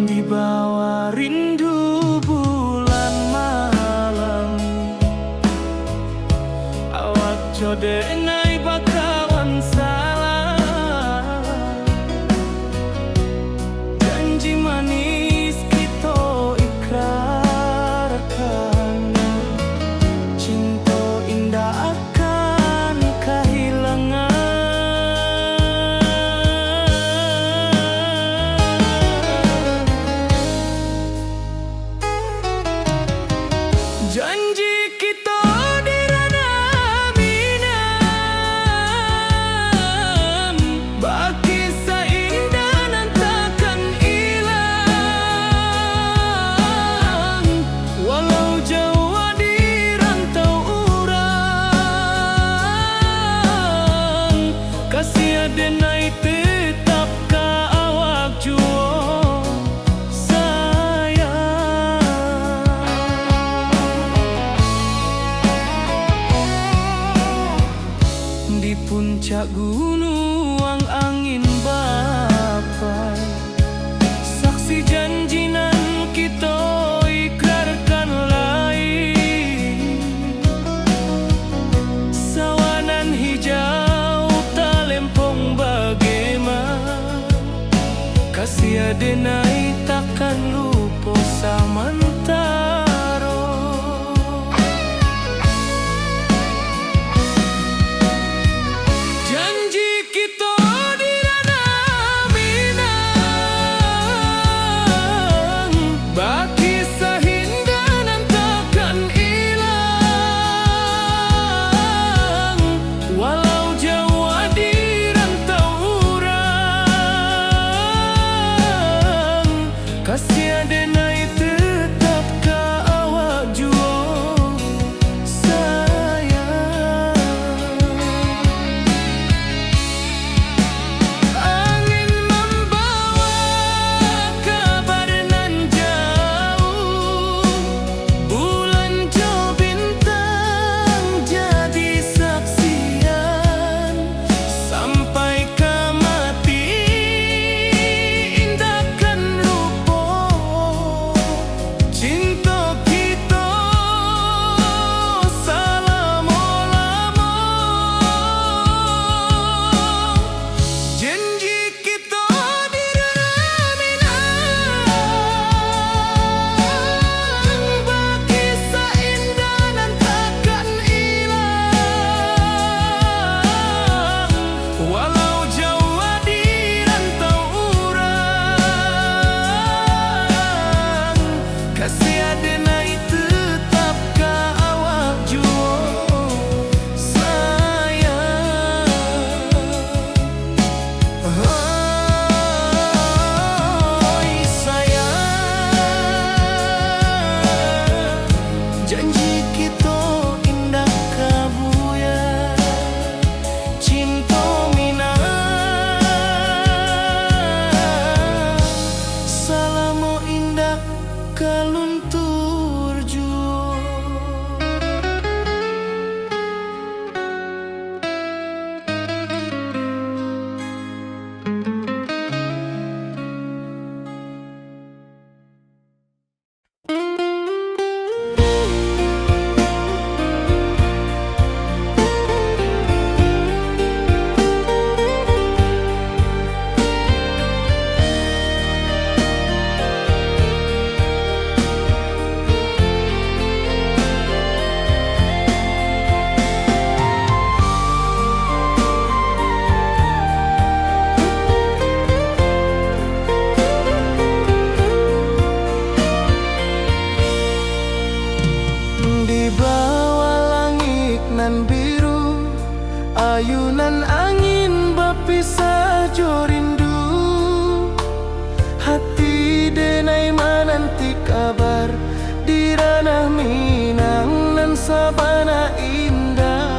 Di bawah rindu bulan malam, awak codenai bakawan salah. Janji manis kita ikrarkan, cinta indah akan kehilangan. Janji kita di ranah minam, baki seindah nan takkan hilang. Walau jauh di rantau urang, kasih denai tetap ka awak juo sayang. denai takkan lupa samantaro. Janji kita di ranah Minang, baki sahindanan takkan hilang. Walau jauh di rantau urang, kasih denai tetap ka awak jua sayang. Angin membawa kabar nan jauh, bulan jauh bintang jadi saksian. Sampai ke mati indahkan lupa cinta kita selama-lama. Janji kita di ranah Minang, baki seindah nan takkan hilang. Walau jauh di rantau urang, kasih denai tetap ka awak jua sayang. Oi sayang, janji kita indah kabuya, cinta Minang selama indah kaluntur jua. Di bawah langit nan biru, ayunan angin berpisah jo rindu. Hati denai menanti kabar di ranah Minang nan sabana indah.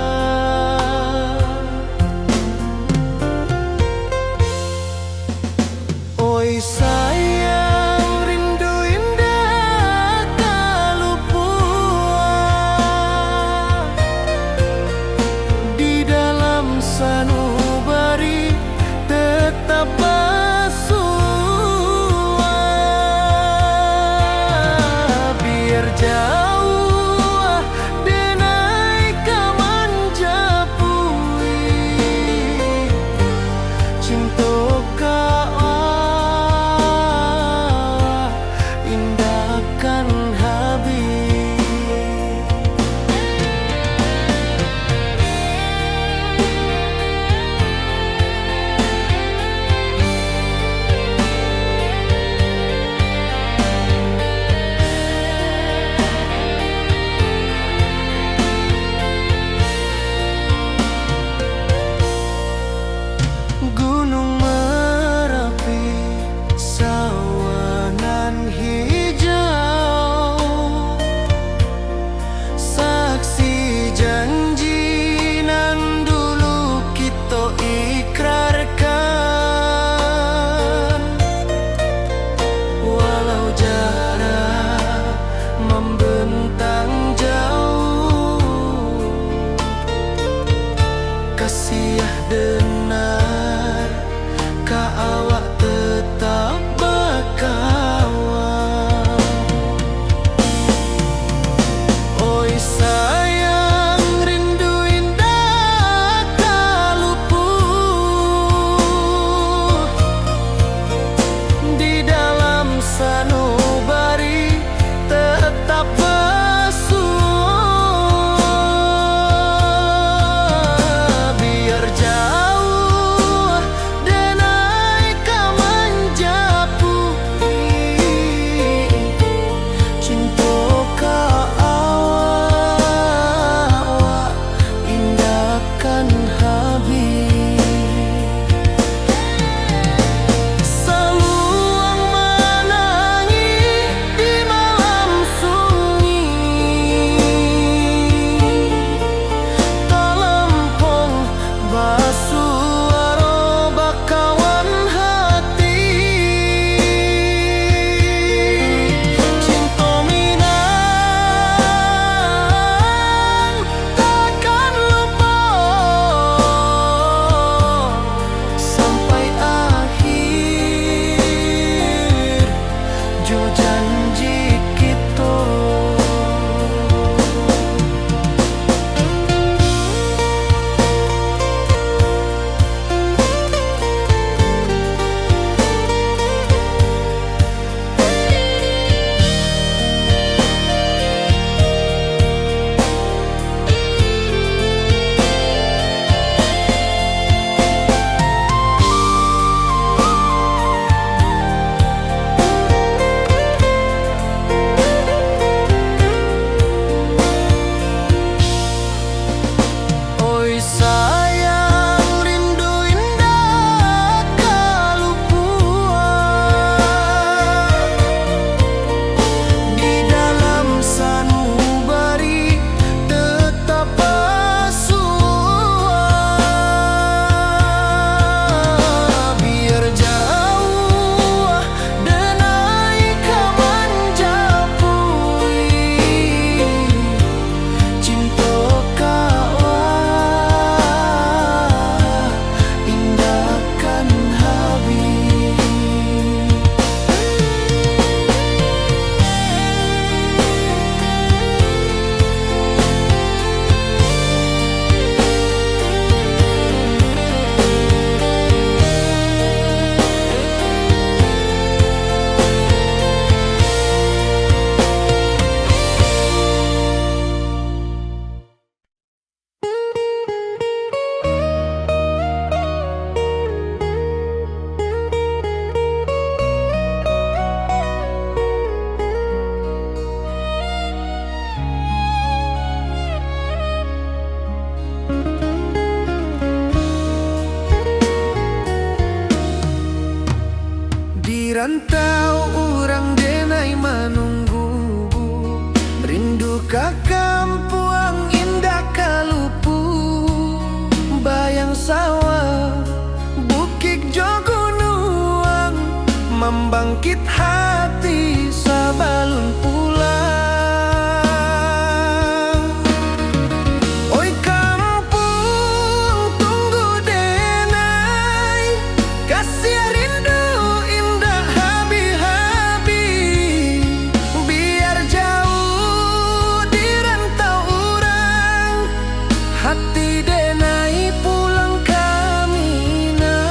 Oi sayang, rindu indah kalupua di dalam sanubari tetap bersua. Biar jauh denai kaman japui, cinta ka indahkan habis. Gunung Merapi, sawanan hijau, ka kampuang indah kalupu, bayang sawah bukit jo gunung, membangkit hati sabalun pulang. Oi kampung tunggu denai, kasih rindu indah habi-habi, biar jauh di rantau orang, hati denai pulang kaminan.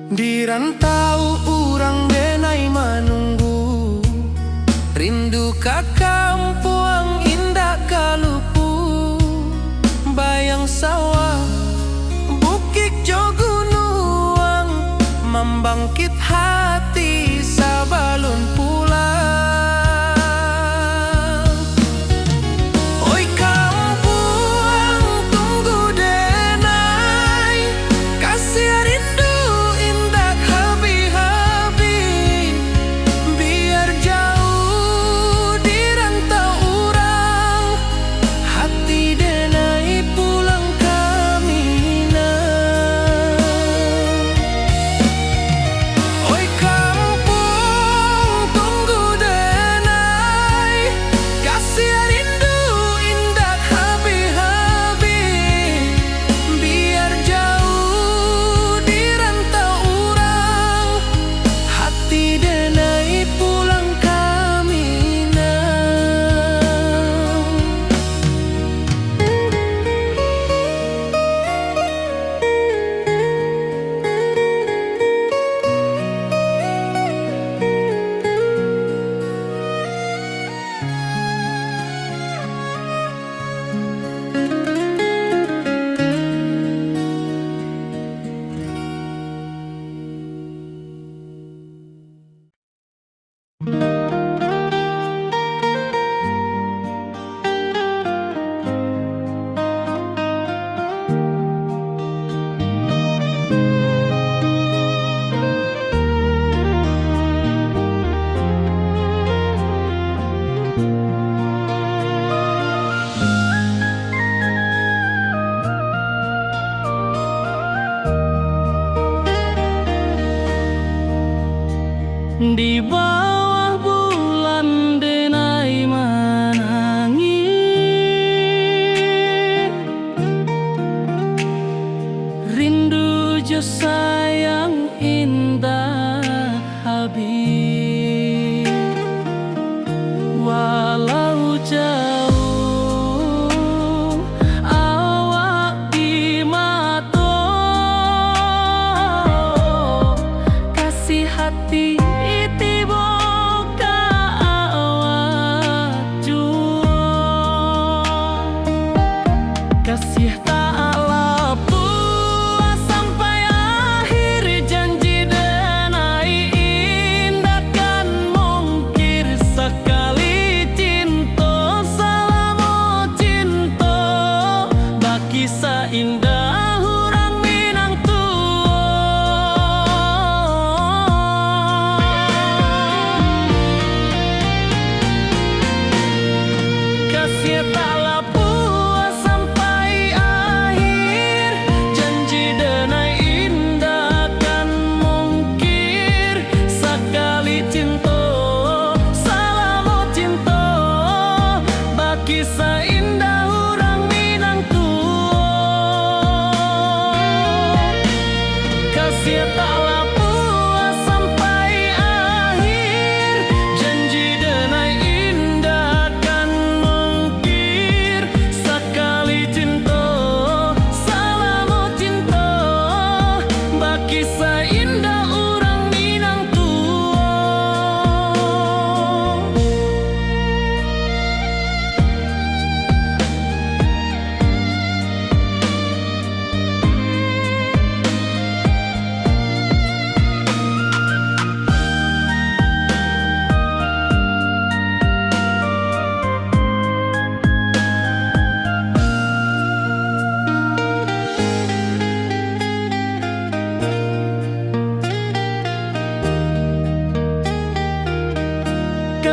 Di rantau urang denai manunggu, rindu ka kampuang indah kalupu, bayang sawah bukit jo gunung, membangkit hati sabalun pulang. Oi kampung tunggu denai, kasih rindu indah habi-habi, biar jauh di rantau urang, hati denai pulang kaminan. Oi kampung tunggu denai, kasih rindu indah habi-habi, biar jauh di rantau urang, hati denai pulang di bawah bulan denai menangis, rindu jo sayang indah habis, walau jauh awak di mata, kasih hati kasih tak lepas sampai akhir janji denai indah kan mungkir sekali cinta selama cinta baki seindah urang Minang tua.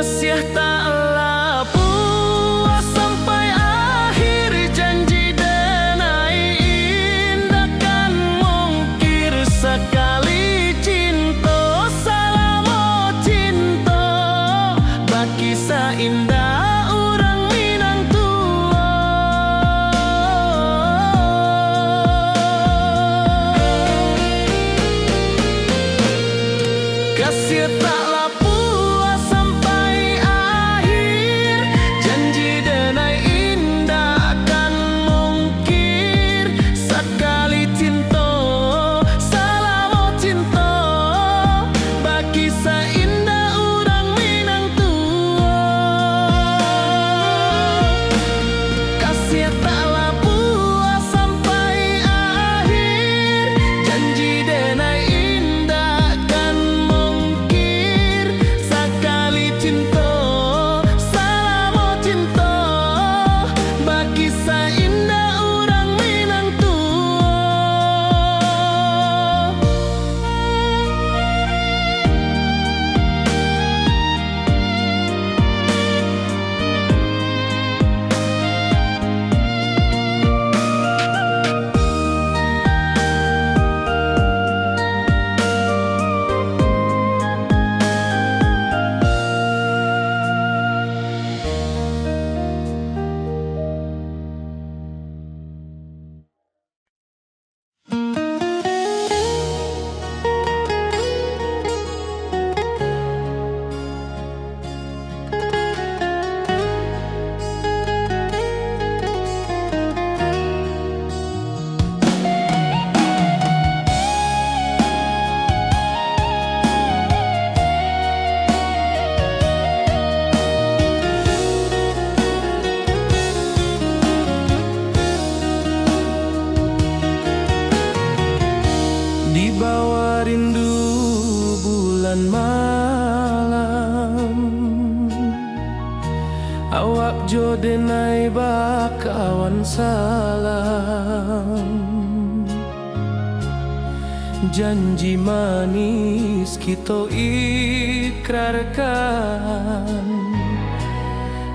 kasih taklah puas sampai akhir, janji denai indah kan mungkir sekali cinta salamo cinta baki indah orang Minang tua. Kasih taklah puas sampai akhir, janji denai indah kan mungkir sekali cinta salamo cinta baki indah orang Minang tua. Kasih taklah puas sampai akhir, janji denai indah kan mungkir sekali cinta salamo cinta bagi indah orang Minang tua. Di bawah rindu bulan malam, awak jo denai bakawan salam. Janji manis kita ikrarkan,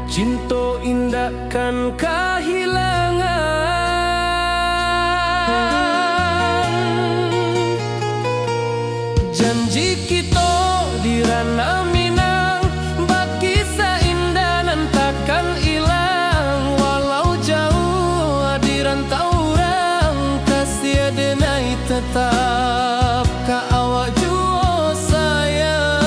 cinta indah kan kehilangan. Janji kita di ranah Minang baki indah nan takkan hilang, walau jauh di rantau orang kasih denai tetap ka awak jua sayang.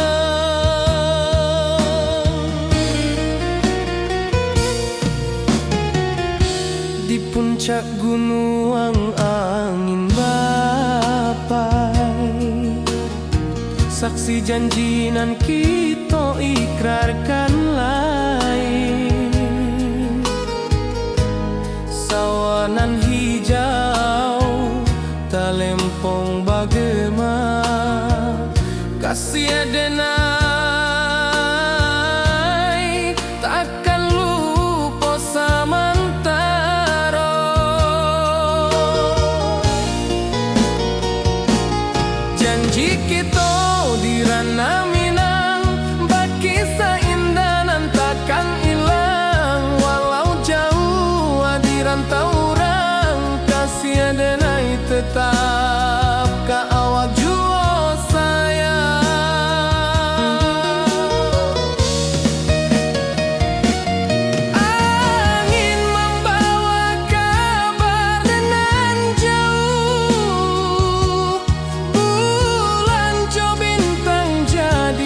Di puncak gunung angin bapai, saksi janji nan kita ikrarkan lain. Sawanan hijau talempong bagema, kasih denai takkan lupa samantara. Janji kita di ranah Minang baki indah nan takkan hilang, walau jauh di rantau orang kasih denai tetap ka awak jua sayang. Angin membawa kabar nan jauh, bulan jo bintang jadi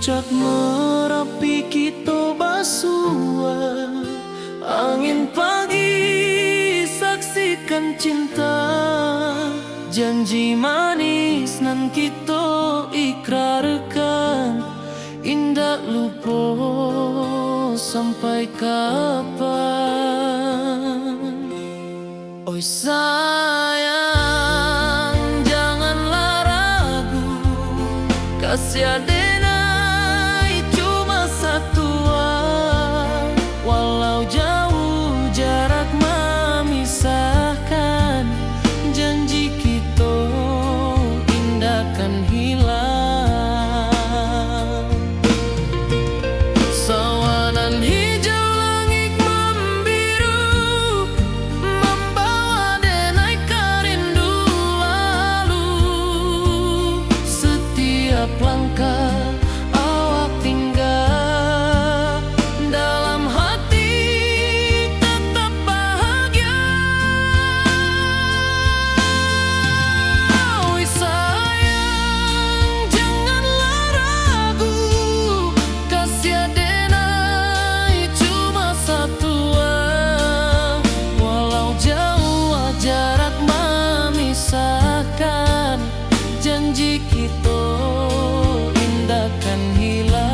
Puncak Merapi kita basua, angin pagi saksikan cinta, janji manis nan kita ikrarkan, indah lupa sampai kapan. Oi sayang, janganlah ragu, kasih adenai cuma satu, walau jauh jarak memisahkan, janji kita indahkan hilang. Sawanan hijau langit membiru, membawa denai kerindu lalu. Setiap langkah awak tinggal, dalam hati tetap bahagia. Oi sayang, janganlah ragu, kasih adenai cuma satu, walau jauh jarak memisahkan, janji kita indahkan hilang.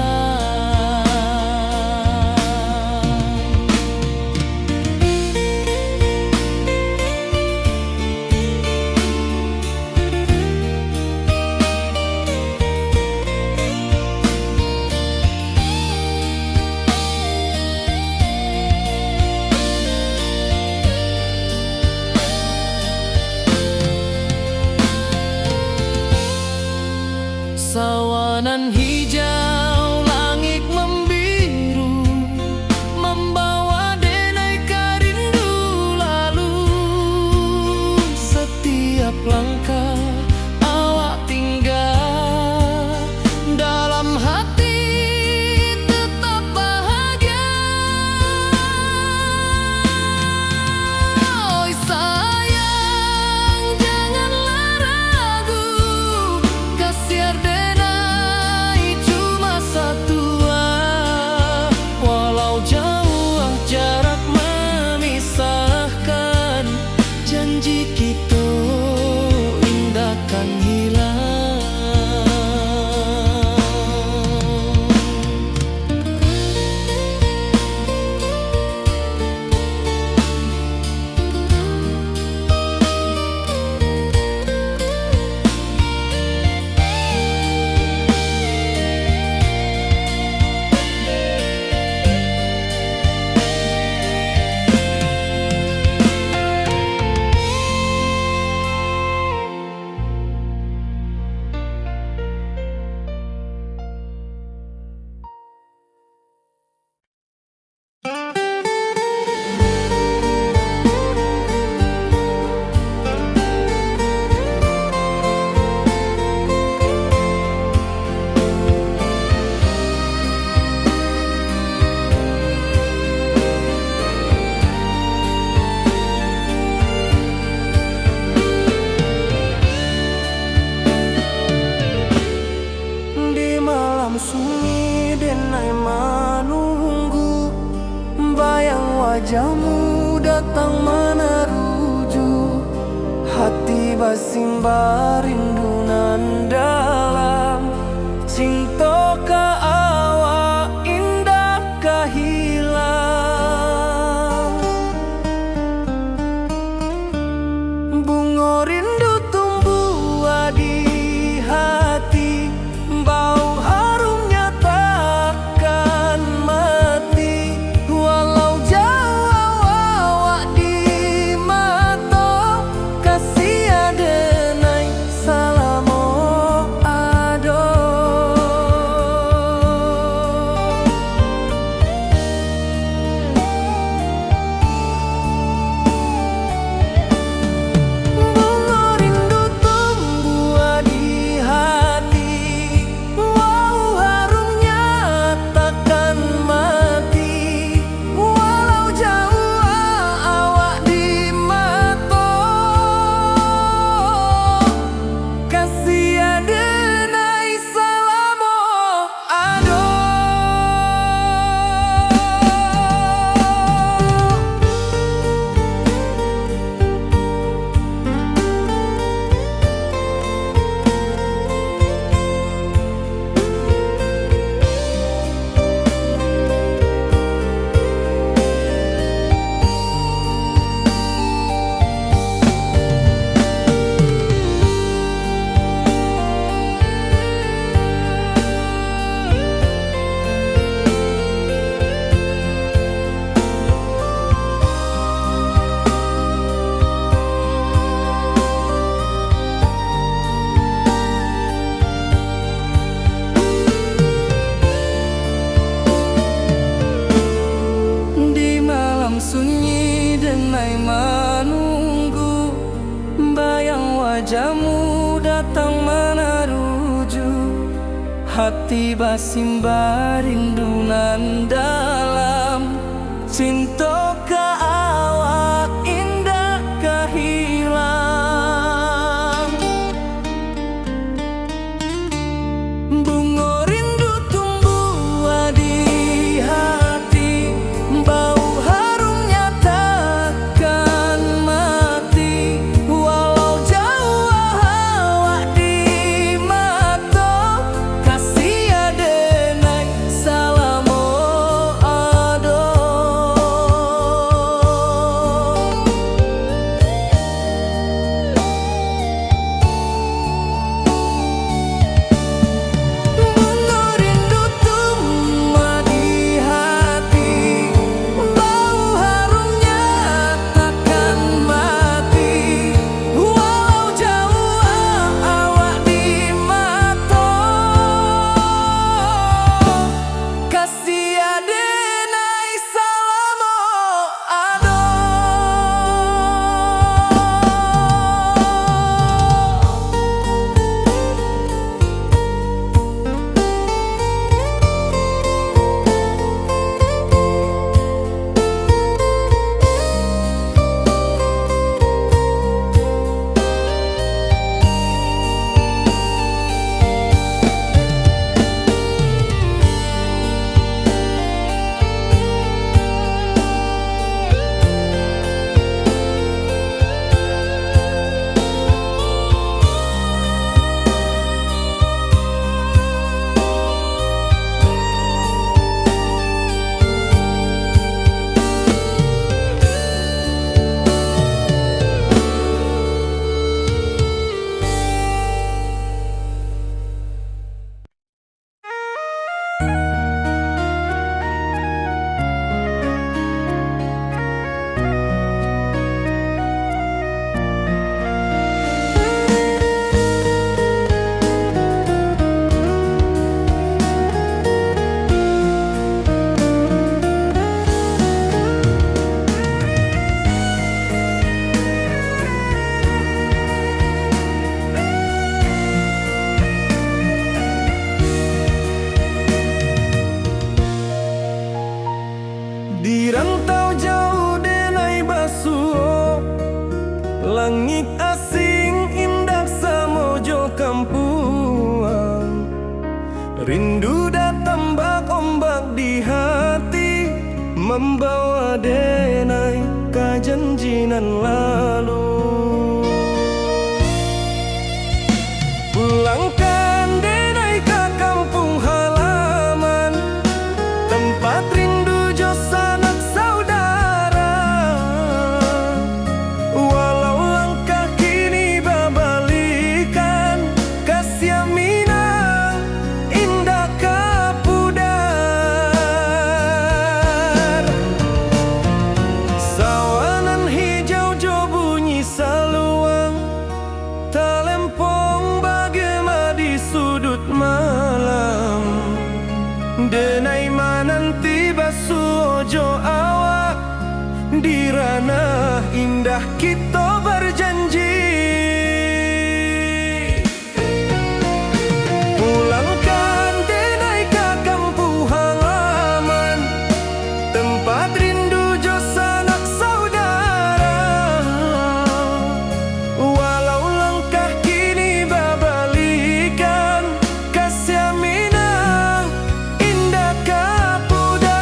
Sawanan hijau langit membiru, membawa denai kerindu lalu. Setiap langkah awak tinggal, dalam hati tetap bahagia. Oi sayang, janganlah ragu, kasih adenai cuma satu, walau jauh jarak memisahkan, janji kita indahkan hilang. Di malam sunyi denai menunggu, bayang wajahmu datang meneruju, hati basimba rindu nan dalam, cinta ka awak indah ka hilang. Bunga rindu tumbuh di hati, bau harumnya takkan mati, walau jauh awak di mata, kasih adenai salamo. denai menunggu, bayang wajahmu datang meneruju. Hati basimba rindunan dalam cinta ke awak indah kehilang. Bunga rindu tumbuh di hati, bau harumnya takkan mati. Walau jauh awak di mata, kasih adenai salamo ado. Bunga rindu tumbuh di hati, bau harumnya takkan mati. Walau jauh awak di mata, kasih adenai salamo ado. Di rantau jauh denai basuh, langit asing indah samojo kampuan. Rindu datang bak ombak di hati, membawa denai ke janjinan lalu. Pulangkan denai ke kampung halaman, tempat rindu jo sanak saudara. Walau langkah kini babalikan, kasih Minang indah kapudar. Sawanan hijau jo bunyi saluang, talempong bagema di sudut malam. Denai mananti basuh ojo awak, di ranah indah kita berjanji. Pulangkan denai ke kampung halaman, tempat rindu jo sanak saudara. Walau langkah kini babalikan, kasih Minang indah kapudar.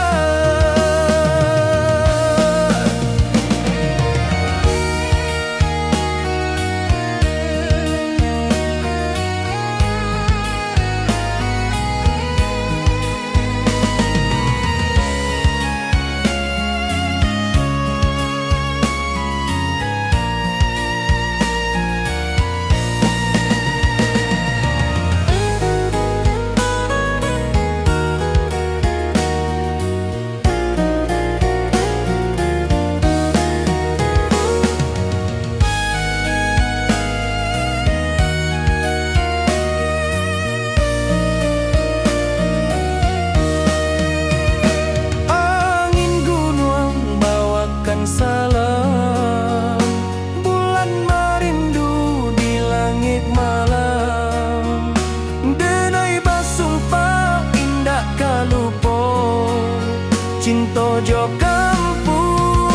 cinta jo kampung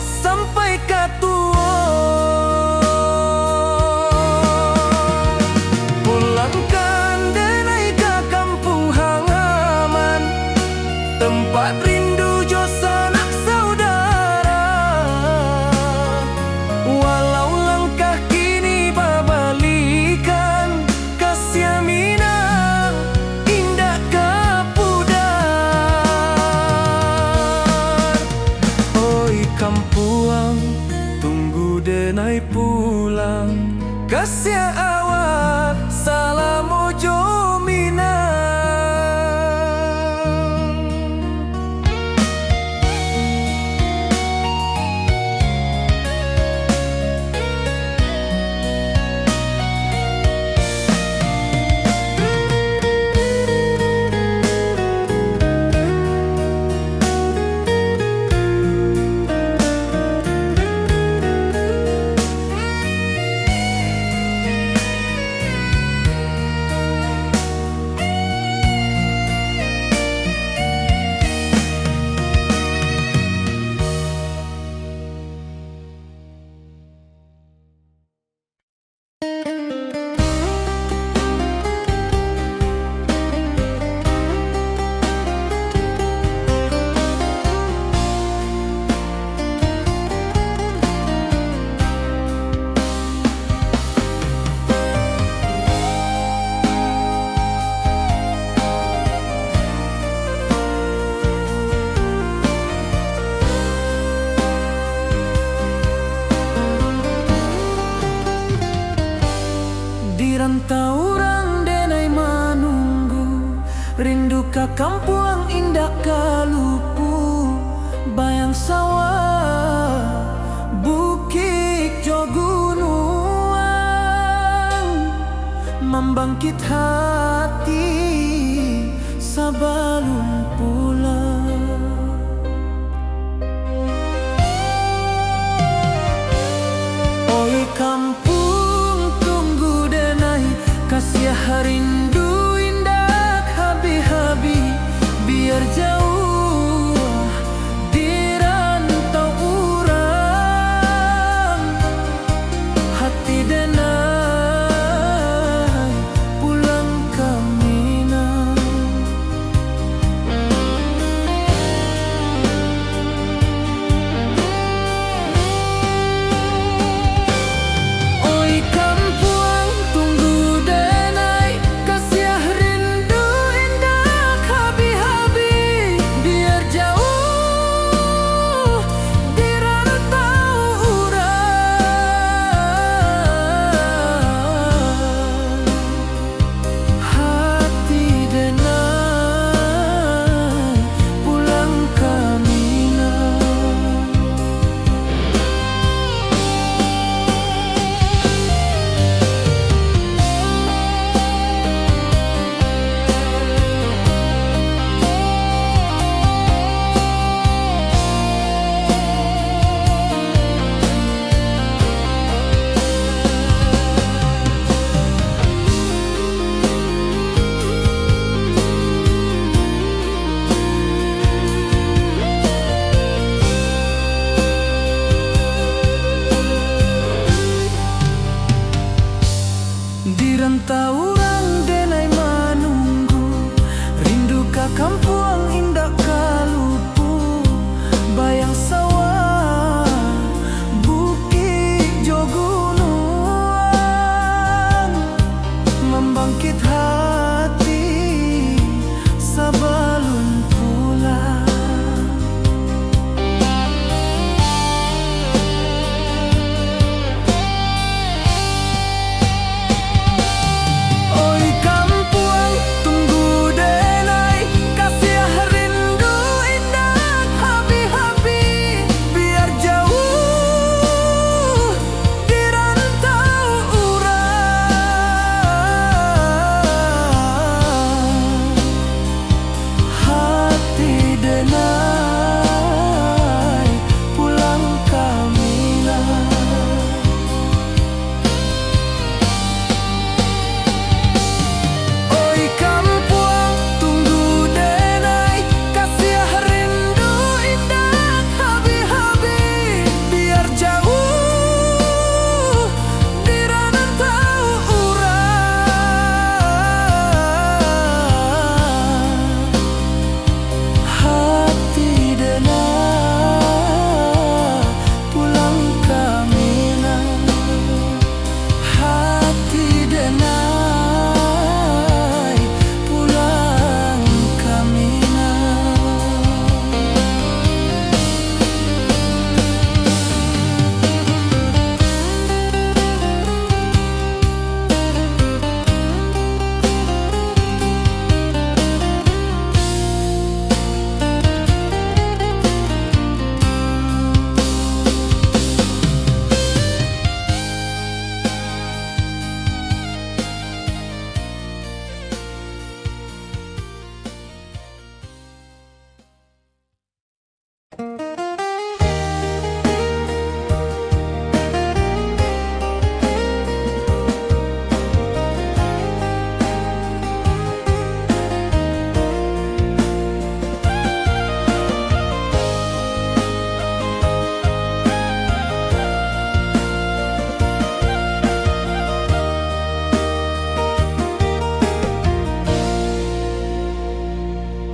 sampai ka tua. Pulangkan denai ka kampung halaman, tempat rindu jo sanak saudara. Walau langkah kini babalikan, kasih minang indah kapudar. Oi kampuang, tunggu denai pulang, kasih awak salam ojo minang. Dirantau orang denai manunggu, rindu ka kampuang indah kalupu. Bayang sawah, bukit jo gunungan, membangkit hati sebelum pulang. Oi kampung, tunggu denai kasih rindu indah habi-habi, biar jauh dirantau urang. Hati denai pulang ke Minang.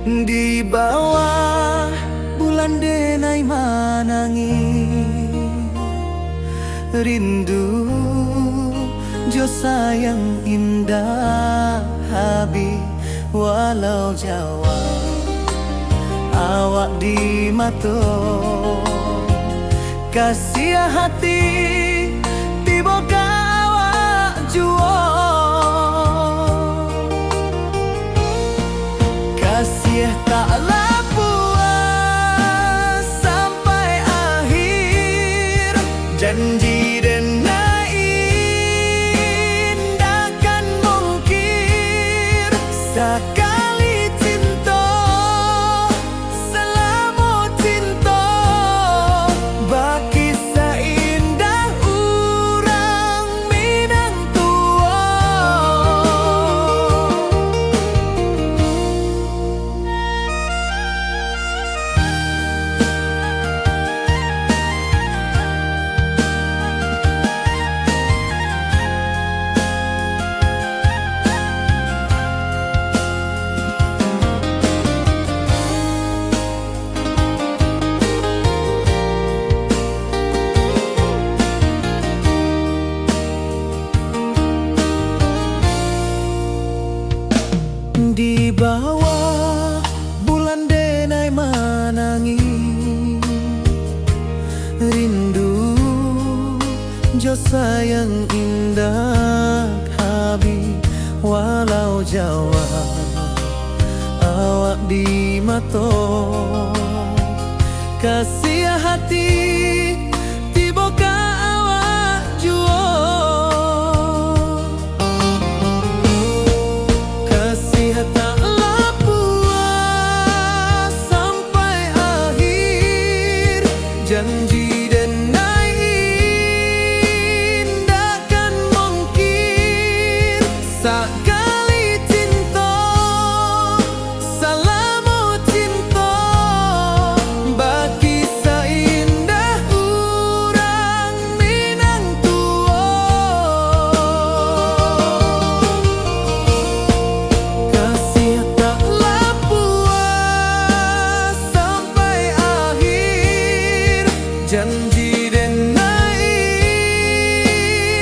Di bawah bulan denai manangi rindu jo sayang indah habi walau Jawa awak di mato kasih hati tiba awak juo kasih taklah puas sampai akhir janji denai indakan mungkir sekali cinta selama cinta baki seindah urang Minang tua. Di bawah bulan denai manangi rindu jo sayang indah habi walau Jawa awak di mato kasih hati tiba ka awak juo kasih taklah puas sampai akhir janji denai indakan mungkir sekali cinta selama cinta baki seindah urang Minang tua kasih taklah puas sampai akhir janji denai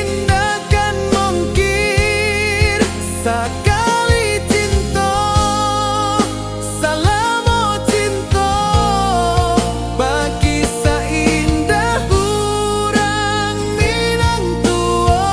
indakan mungkir sekali cinta selama cinta baki seindah urang Minang tua.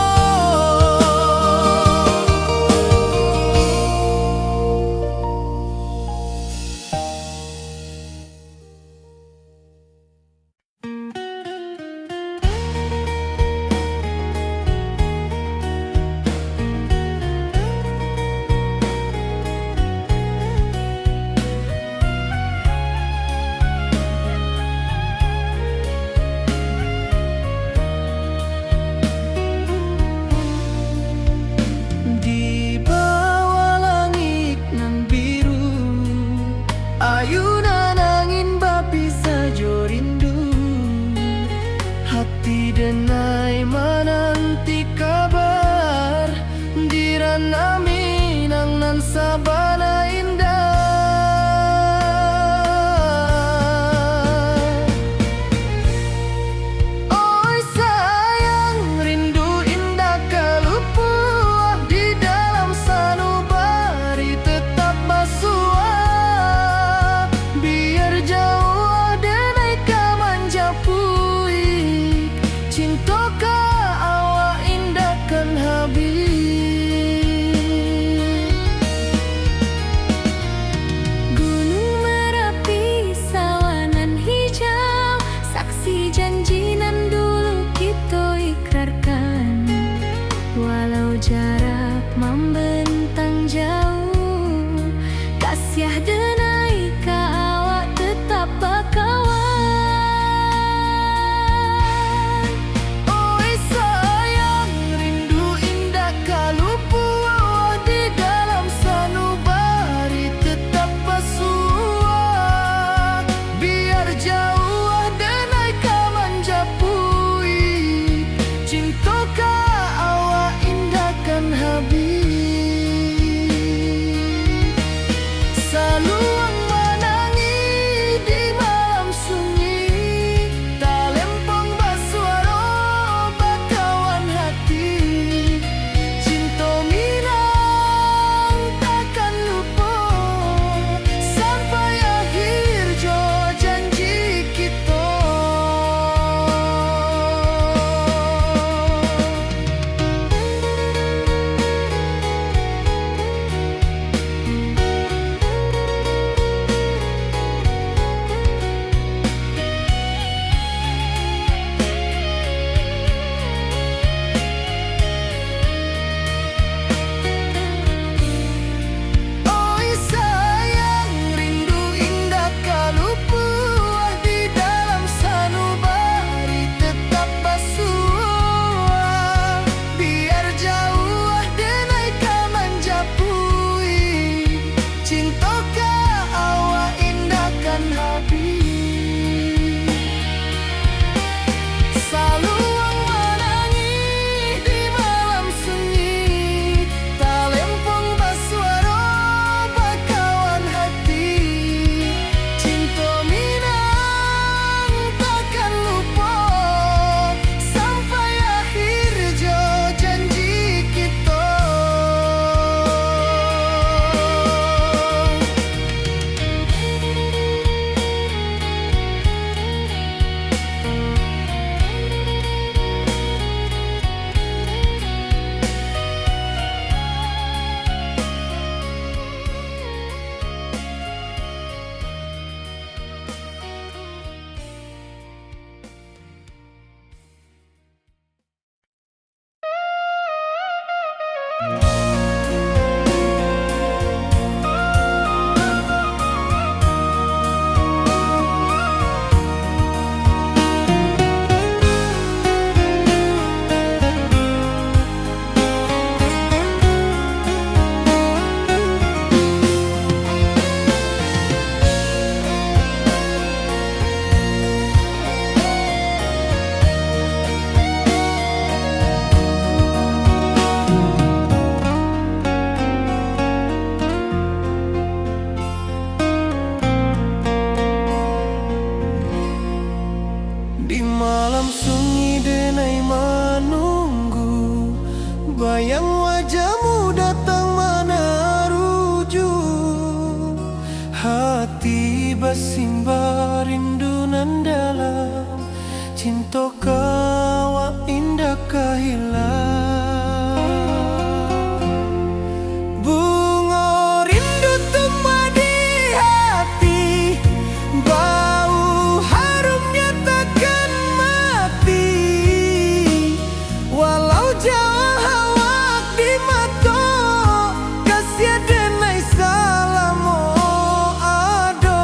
Di bawah langit nan biru ayunan angin bapi sajo rindu hati denai menanti kabar di ranah Minang nan sabana indah. Oi sayang rindu indah kalupua di dalam sanubari tetap basua biar jauh denai ka manjapui cinta ka awak indahkan habis Gunung Merapi sawanan hijau saksi janji nan dulu kita ikrarkan walau jarak membentang jauh kasih denai ka awak tetap bakawan. Oi sayang rindu indah kalupua di dalam sanubari tetap basua biar jauh denai ka manjapui cinta ka awak indahkan habis. Selalu hati basimba rindu nan dalam, cinta kawa indah kahilang. Bunga rindu tumbuh di hati, bau harumnya takkan mati. Walau jauh awak di mata, kasih denai salamo ado.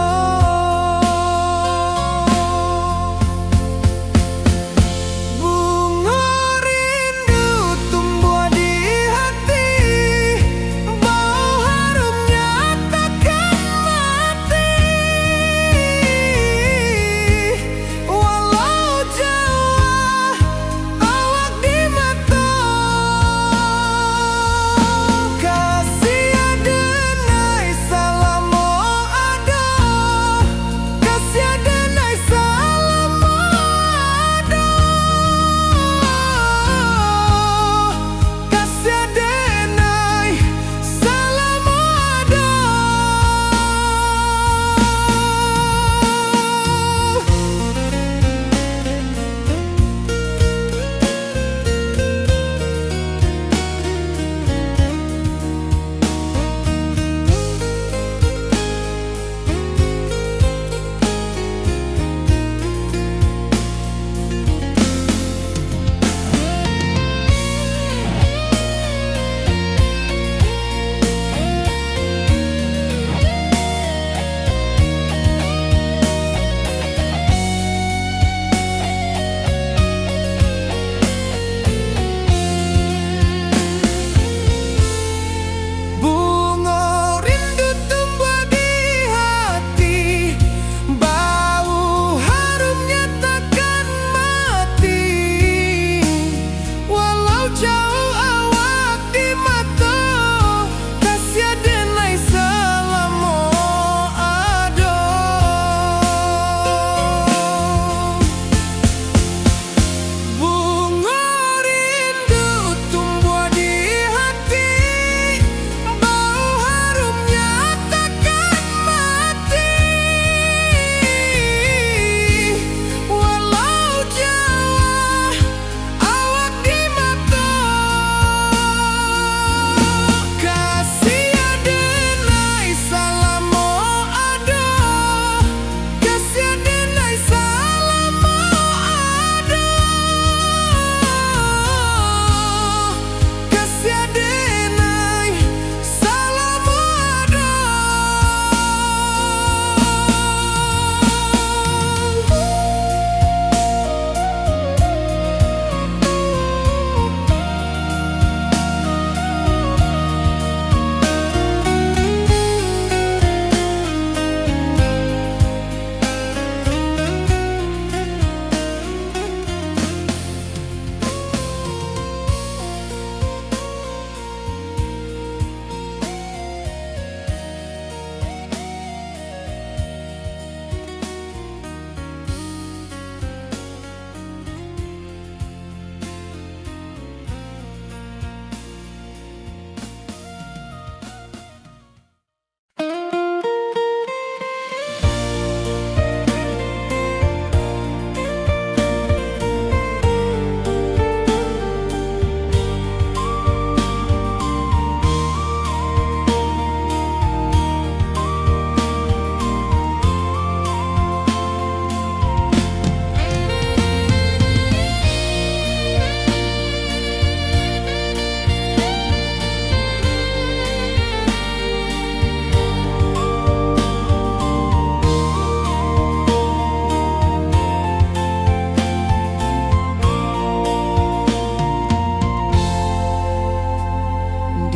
Bunga rindu tumbuh di hati, bau harumnya takkan mati. Walau jauh awak di mata, kasih denai salamo ado, kasih denai salamo ado, kasih denai salamo ado. Bunga rindu tumbuh di hati, bau harumnya takkan mati. Walau jauh awak di mata, kasih denai salamo ado. Bunga rindu tumbuh di hati, bau harumnya takkan mati. Walau jauh awak di mata, kasih denai salamo ado, kasih denai salamo ado, kasih denai salamo ado.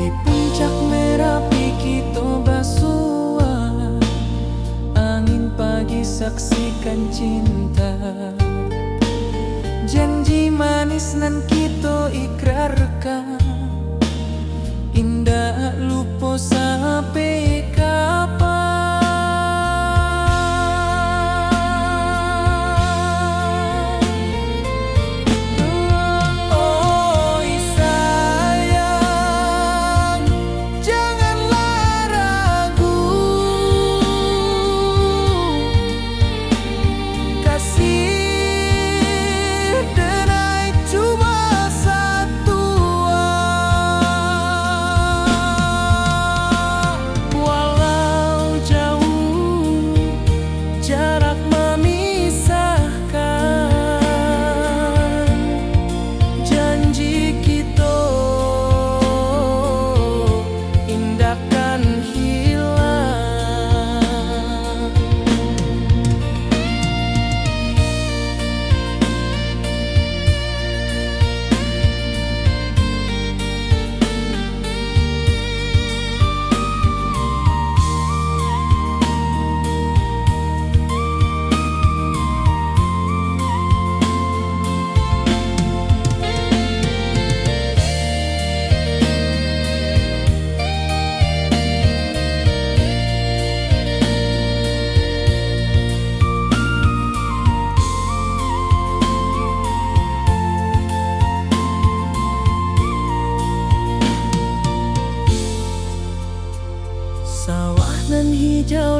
Di puncak Merapi kita basua, angin pagi saksikan cinta. Janji manis nan kita ikrarkan, indah lupa sampai kapan. Oi sayang, janganlah ragu.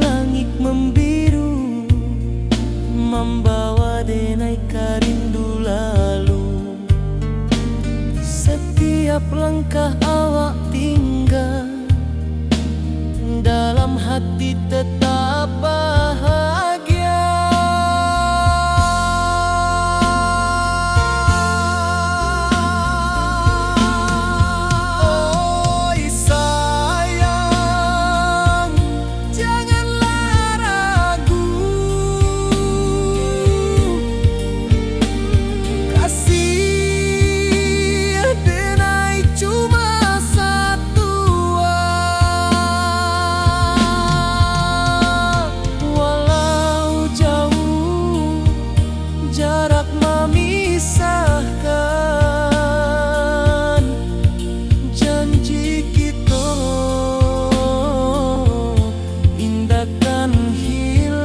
langit membiru, membawa denai rindu lalu. Setiap langkah awak tinggal, dalam hati tetap bahagia. Oi sayang, janganlah ragu, kasih denai cuma satu. Walau jauh jarak memisahkan, janji kita indahkan hilang.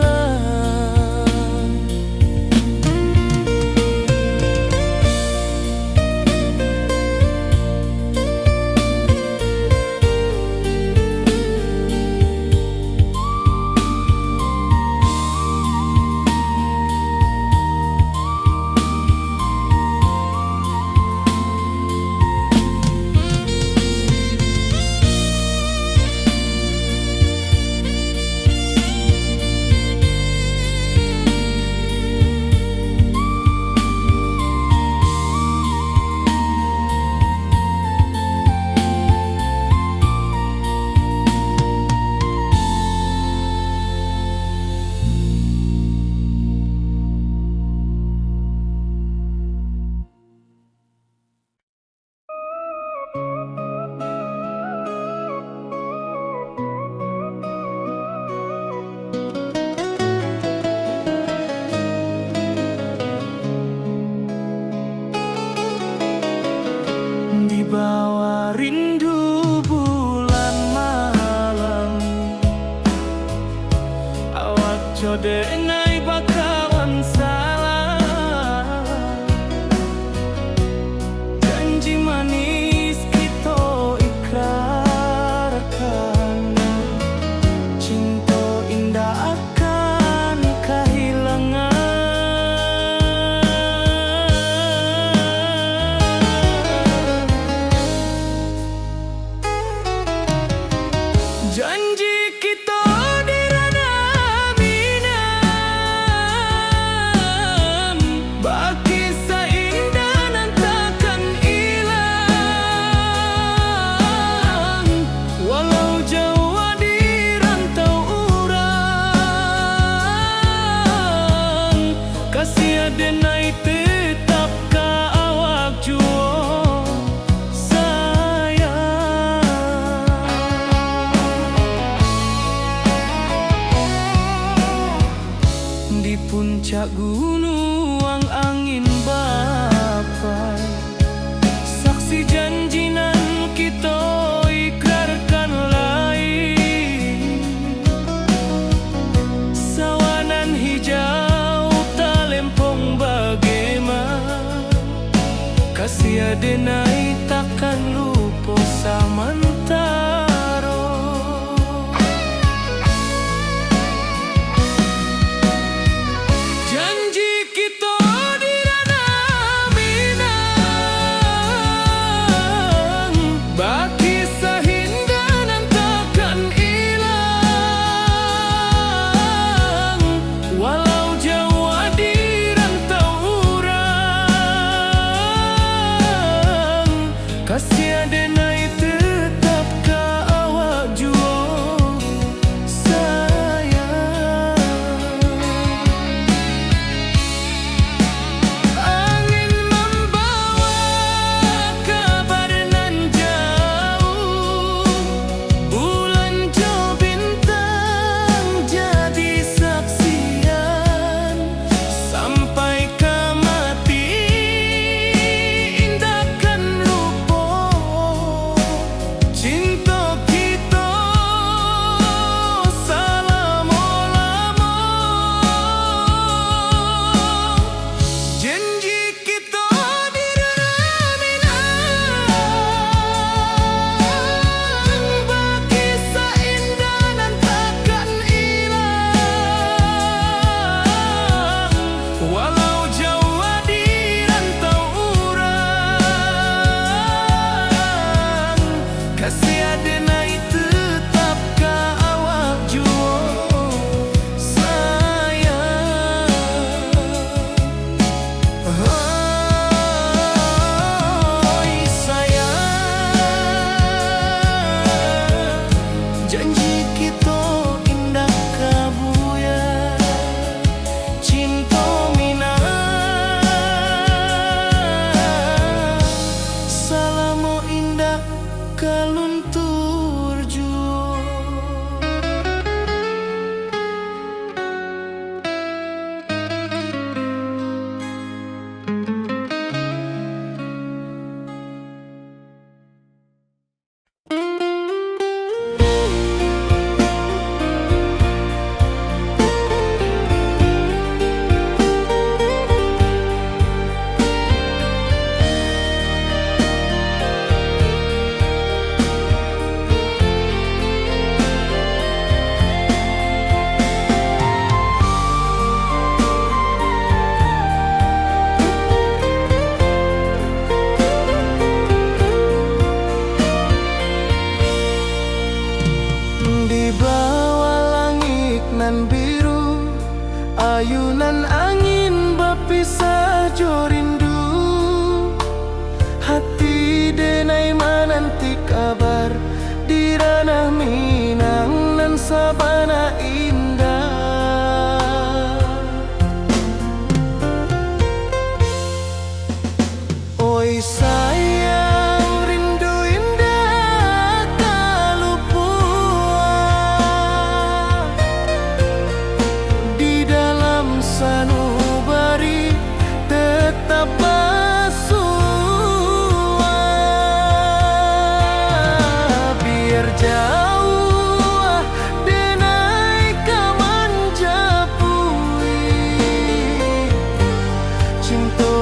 Di bawah rindu bulan malam, awak jodenai bakawan salah. Janji manis kita ikrarkan, cinta indah akan kehilangan. Janji kita di ranah Minang, baki seindah nan takkan hilang. Walau jauh di rantau urang, kasih denai tetap ka awak jua di puncak gunung angin bapai. Saksi janji nan kita ikrarkan lain, sawanan hijau talempong bagaimana, kasih denai takkan lupa samantara. Janji kita di ranah Minang, baki sahinda nan takkan hilang. Walau jauh di rantau urang, kasih denai tetap nan biru, ayunan angin berpisah jo rindu. Hati denai menanti kabar di ranah Minang nan sabana indah. Oi sayang, rindu indah tak luput di dalam sanubari tetap bersua. Biar jauh denai kamanjapui cinta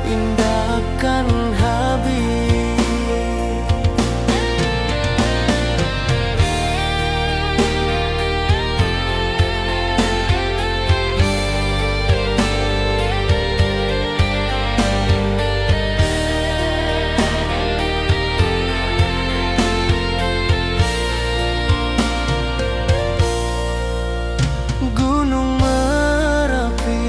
indahkan habis. Gunung Merapi,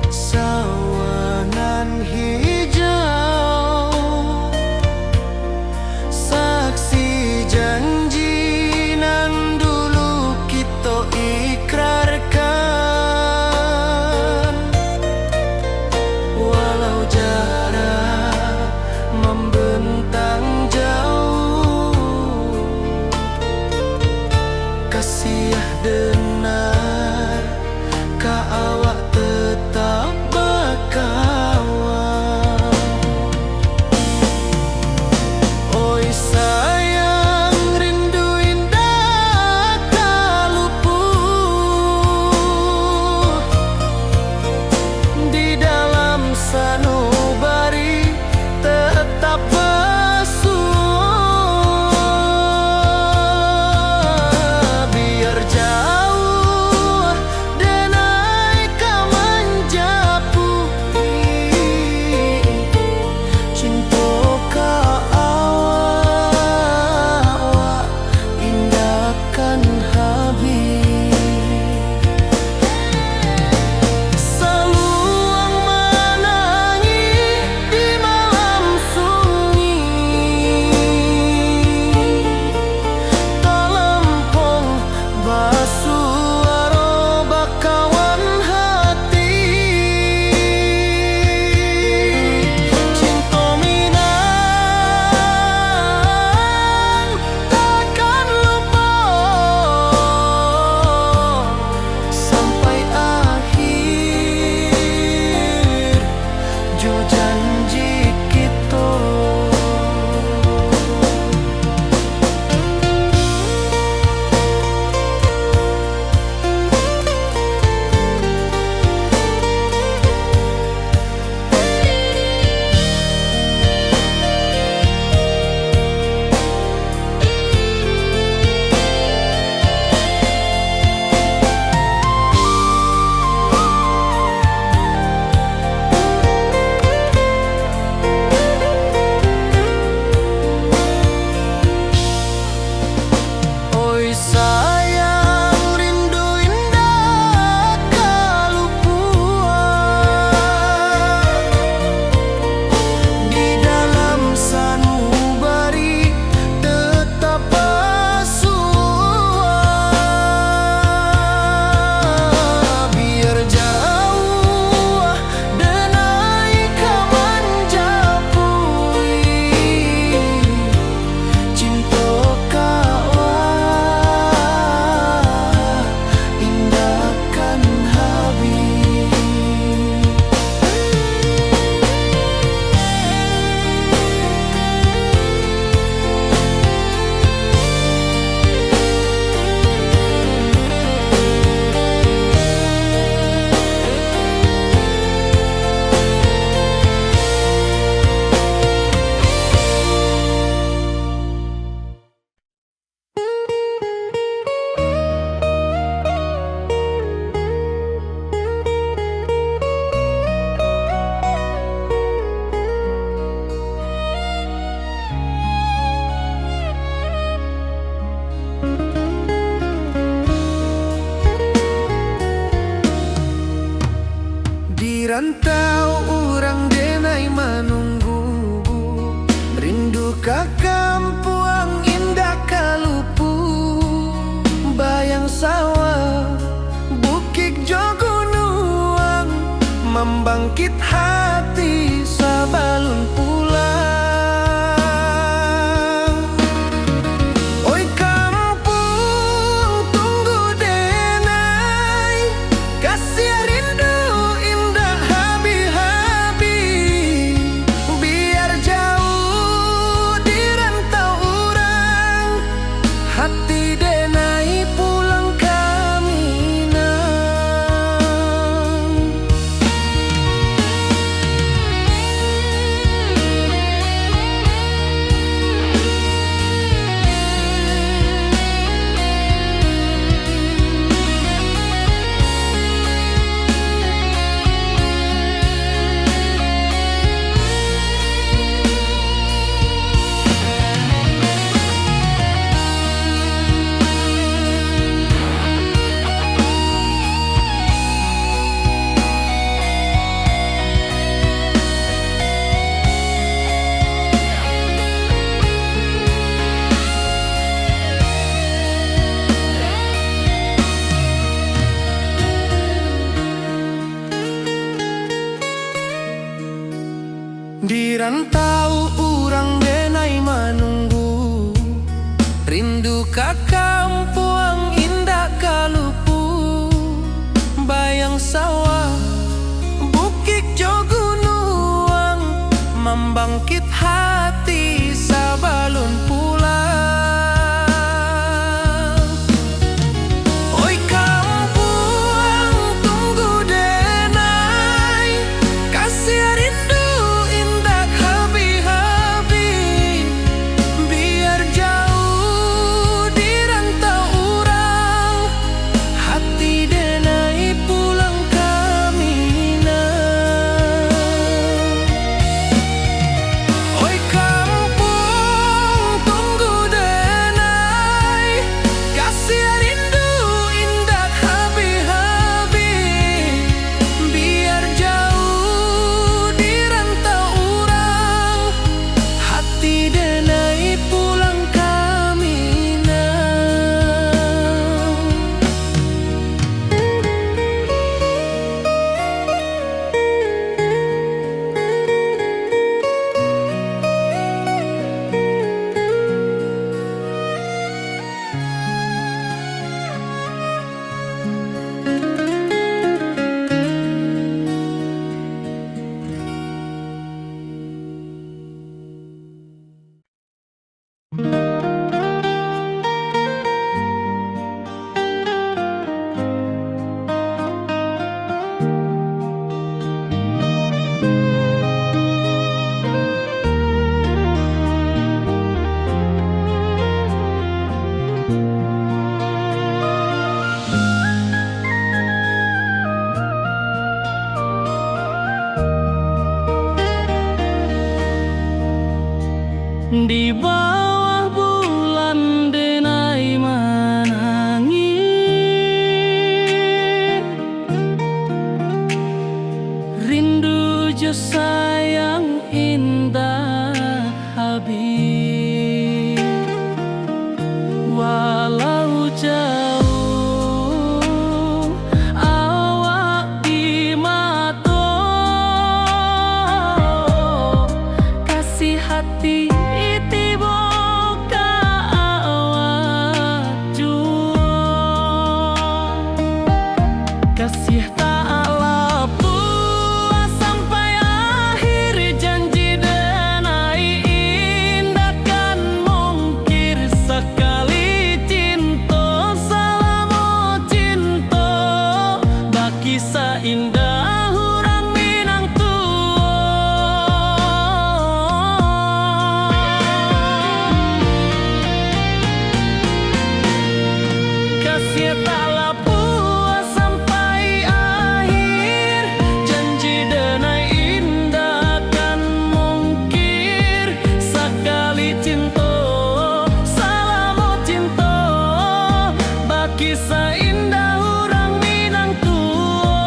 sawanan hijau, saksi janji nan dulu kita ikrarkan. Walau jarak membentang jauh, kasih denar ka awak tetap berkawan. Oi sayang, rindu indah tak luput di dalam sanubari tetap bersua. Biar jauh denai kamanjapui cinta ka awak indahkan habis. Saluang menangis di malam sunyi, talempong basuara bakawan hati. Cinta Minang takkan lupa sampai akhir jo janji kita. Oi sayang, rindu indah tak luput di dalam sanubari tetap bersua. Biar jauh denai kamanjapui cinta ka awak rantau urang denai manunggu, rindu ka kampuang indah kalupu, bayang sawah bukit jo gunung, membangkit hati sabalun pulang. Oi kampung tunggu denai, kasih rindu indah habi-habi, biar jauh di rantau urang, hati denai pulang ke Minang. Di rantau urang denai manunggu, rindu ka kampuang indah kalupu, bayang sawah bukit jo gunung, membangkit hati sabalun pulang. Oi kampung tunggu denai, kasih rindu indah habi-habi, biar jauh di rantau urang, hati denai pulang ke Minang. Oi kampung tunggu denai, kasih rindu indah habi-habi, biar jauh di rantau urang, hati denai pulang ke Minang. Di bawah bulan denai menangis, rindu jo sayang indah habis, walau jauh awak di mata, kasih hati tiba ka awak jua, kasih tak lepas sampai akhir, janji denai indah kan mungkir, sekali cinta selama cinta, baki seindah urang Minang kasih tak lepas sampai akhir, janji denai indah kan mungkir, sekali cinta selama cinta, baki seindah urang Minang tua.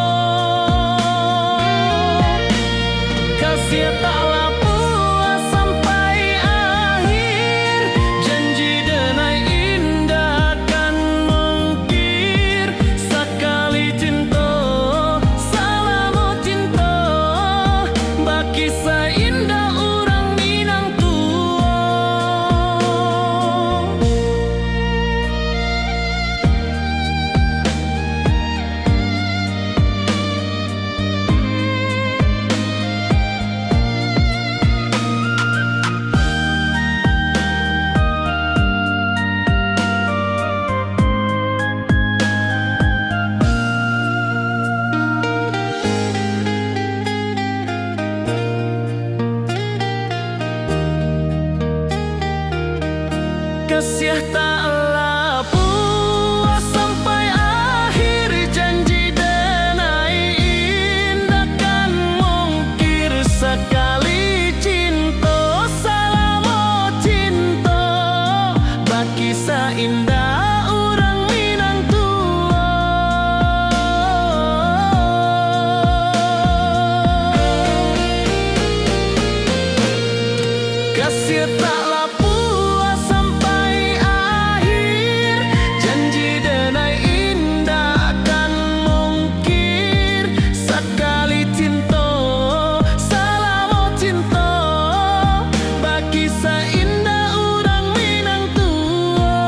taklah puas sampai akhir janji denai indah kan mungkir sekali cinta salamo cinta baki indah orang Minang tua kasih taklah puas sampai akhir janji denai indah kan mungkir sekali cinta salamo cinta baki indah orang Minang tua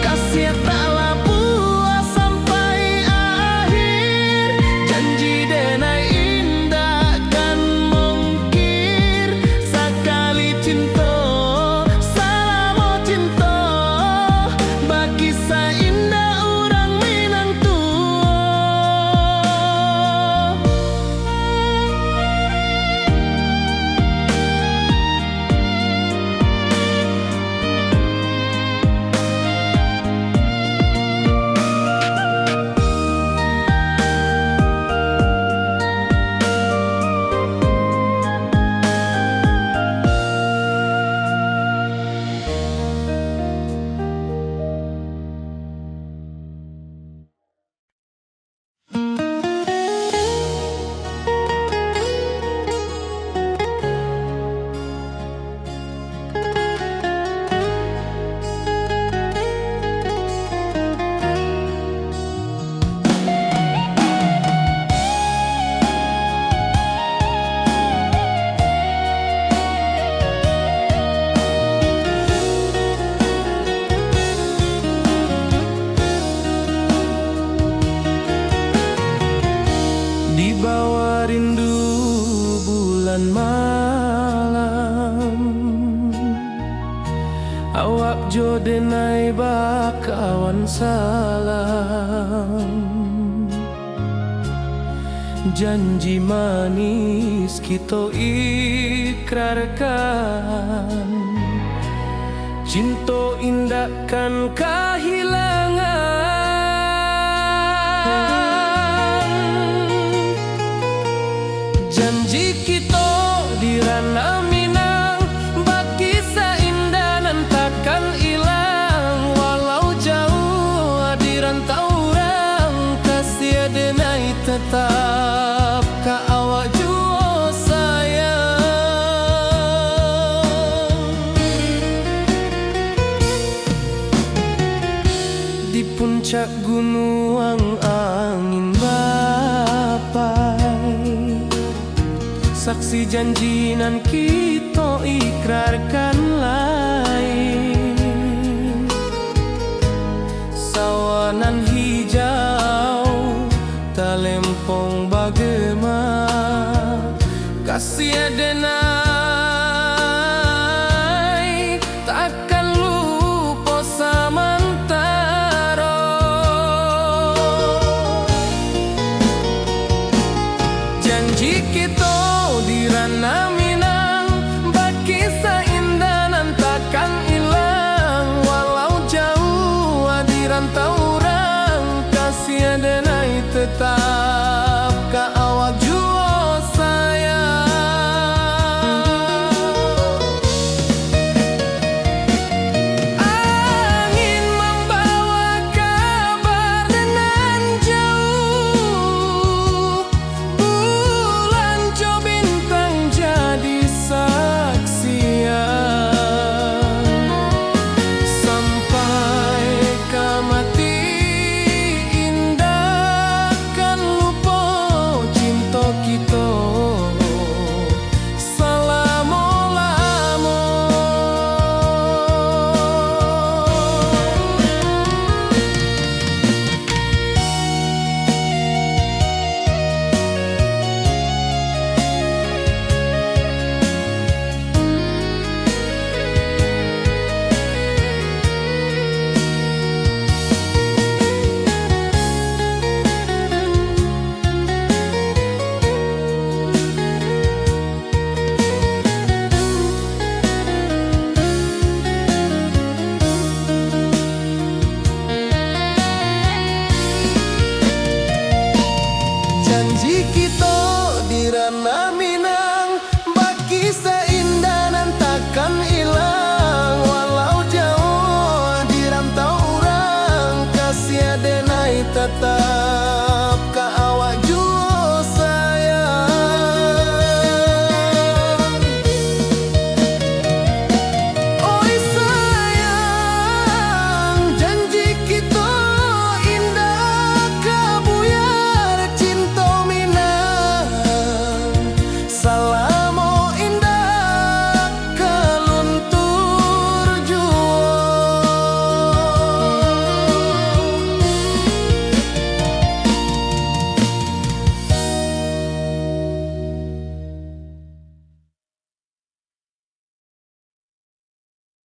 kasih taklah puas sampai akhir janji denai indah kan mungkir sekali cinta salamo cinta baki indah orang Minang tua. Di bawah rindu bulan malam awak jo denai bakawan salam janji manis kita ikrarkan cinta indah kan kehilangan janji kita di ranah Minang baki indah nan takkan hilang walau jauh di rantau orang kasih denai tetap ka awak jua sayang di puncak gunung angin bapai saksi janji nan kita ikrarkanlah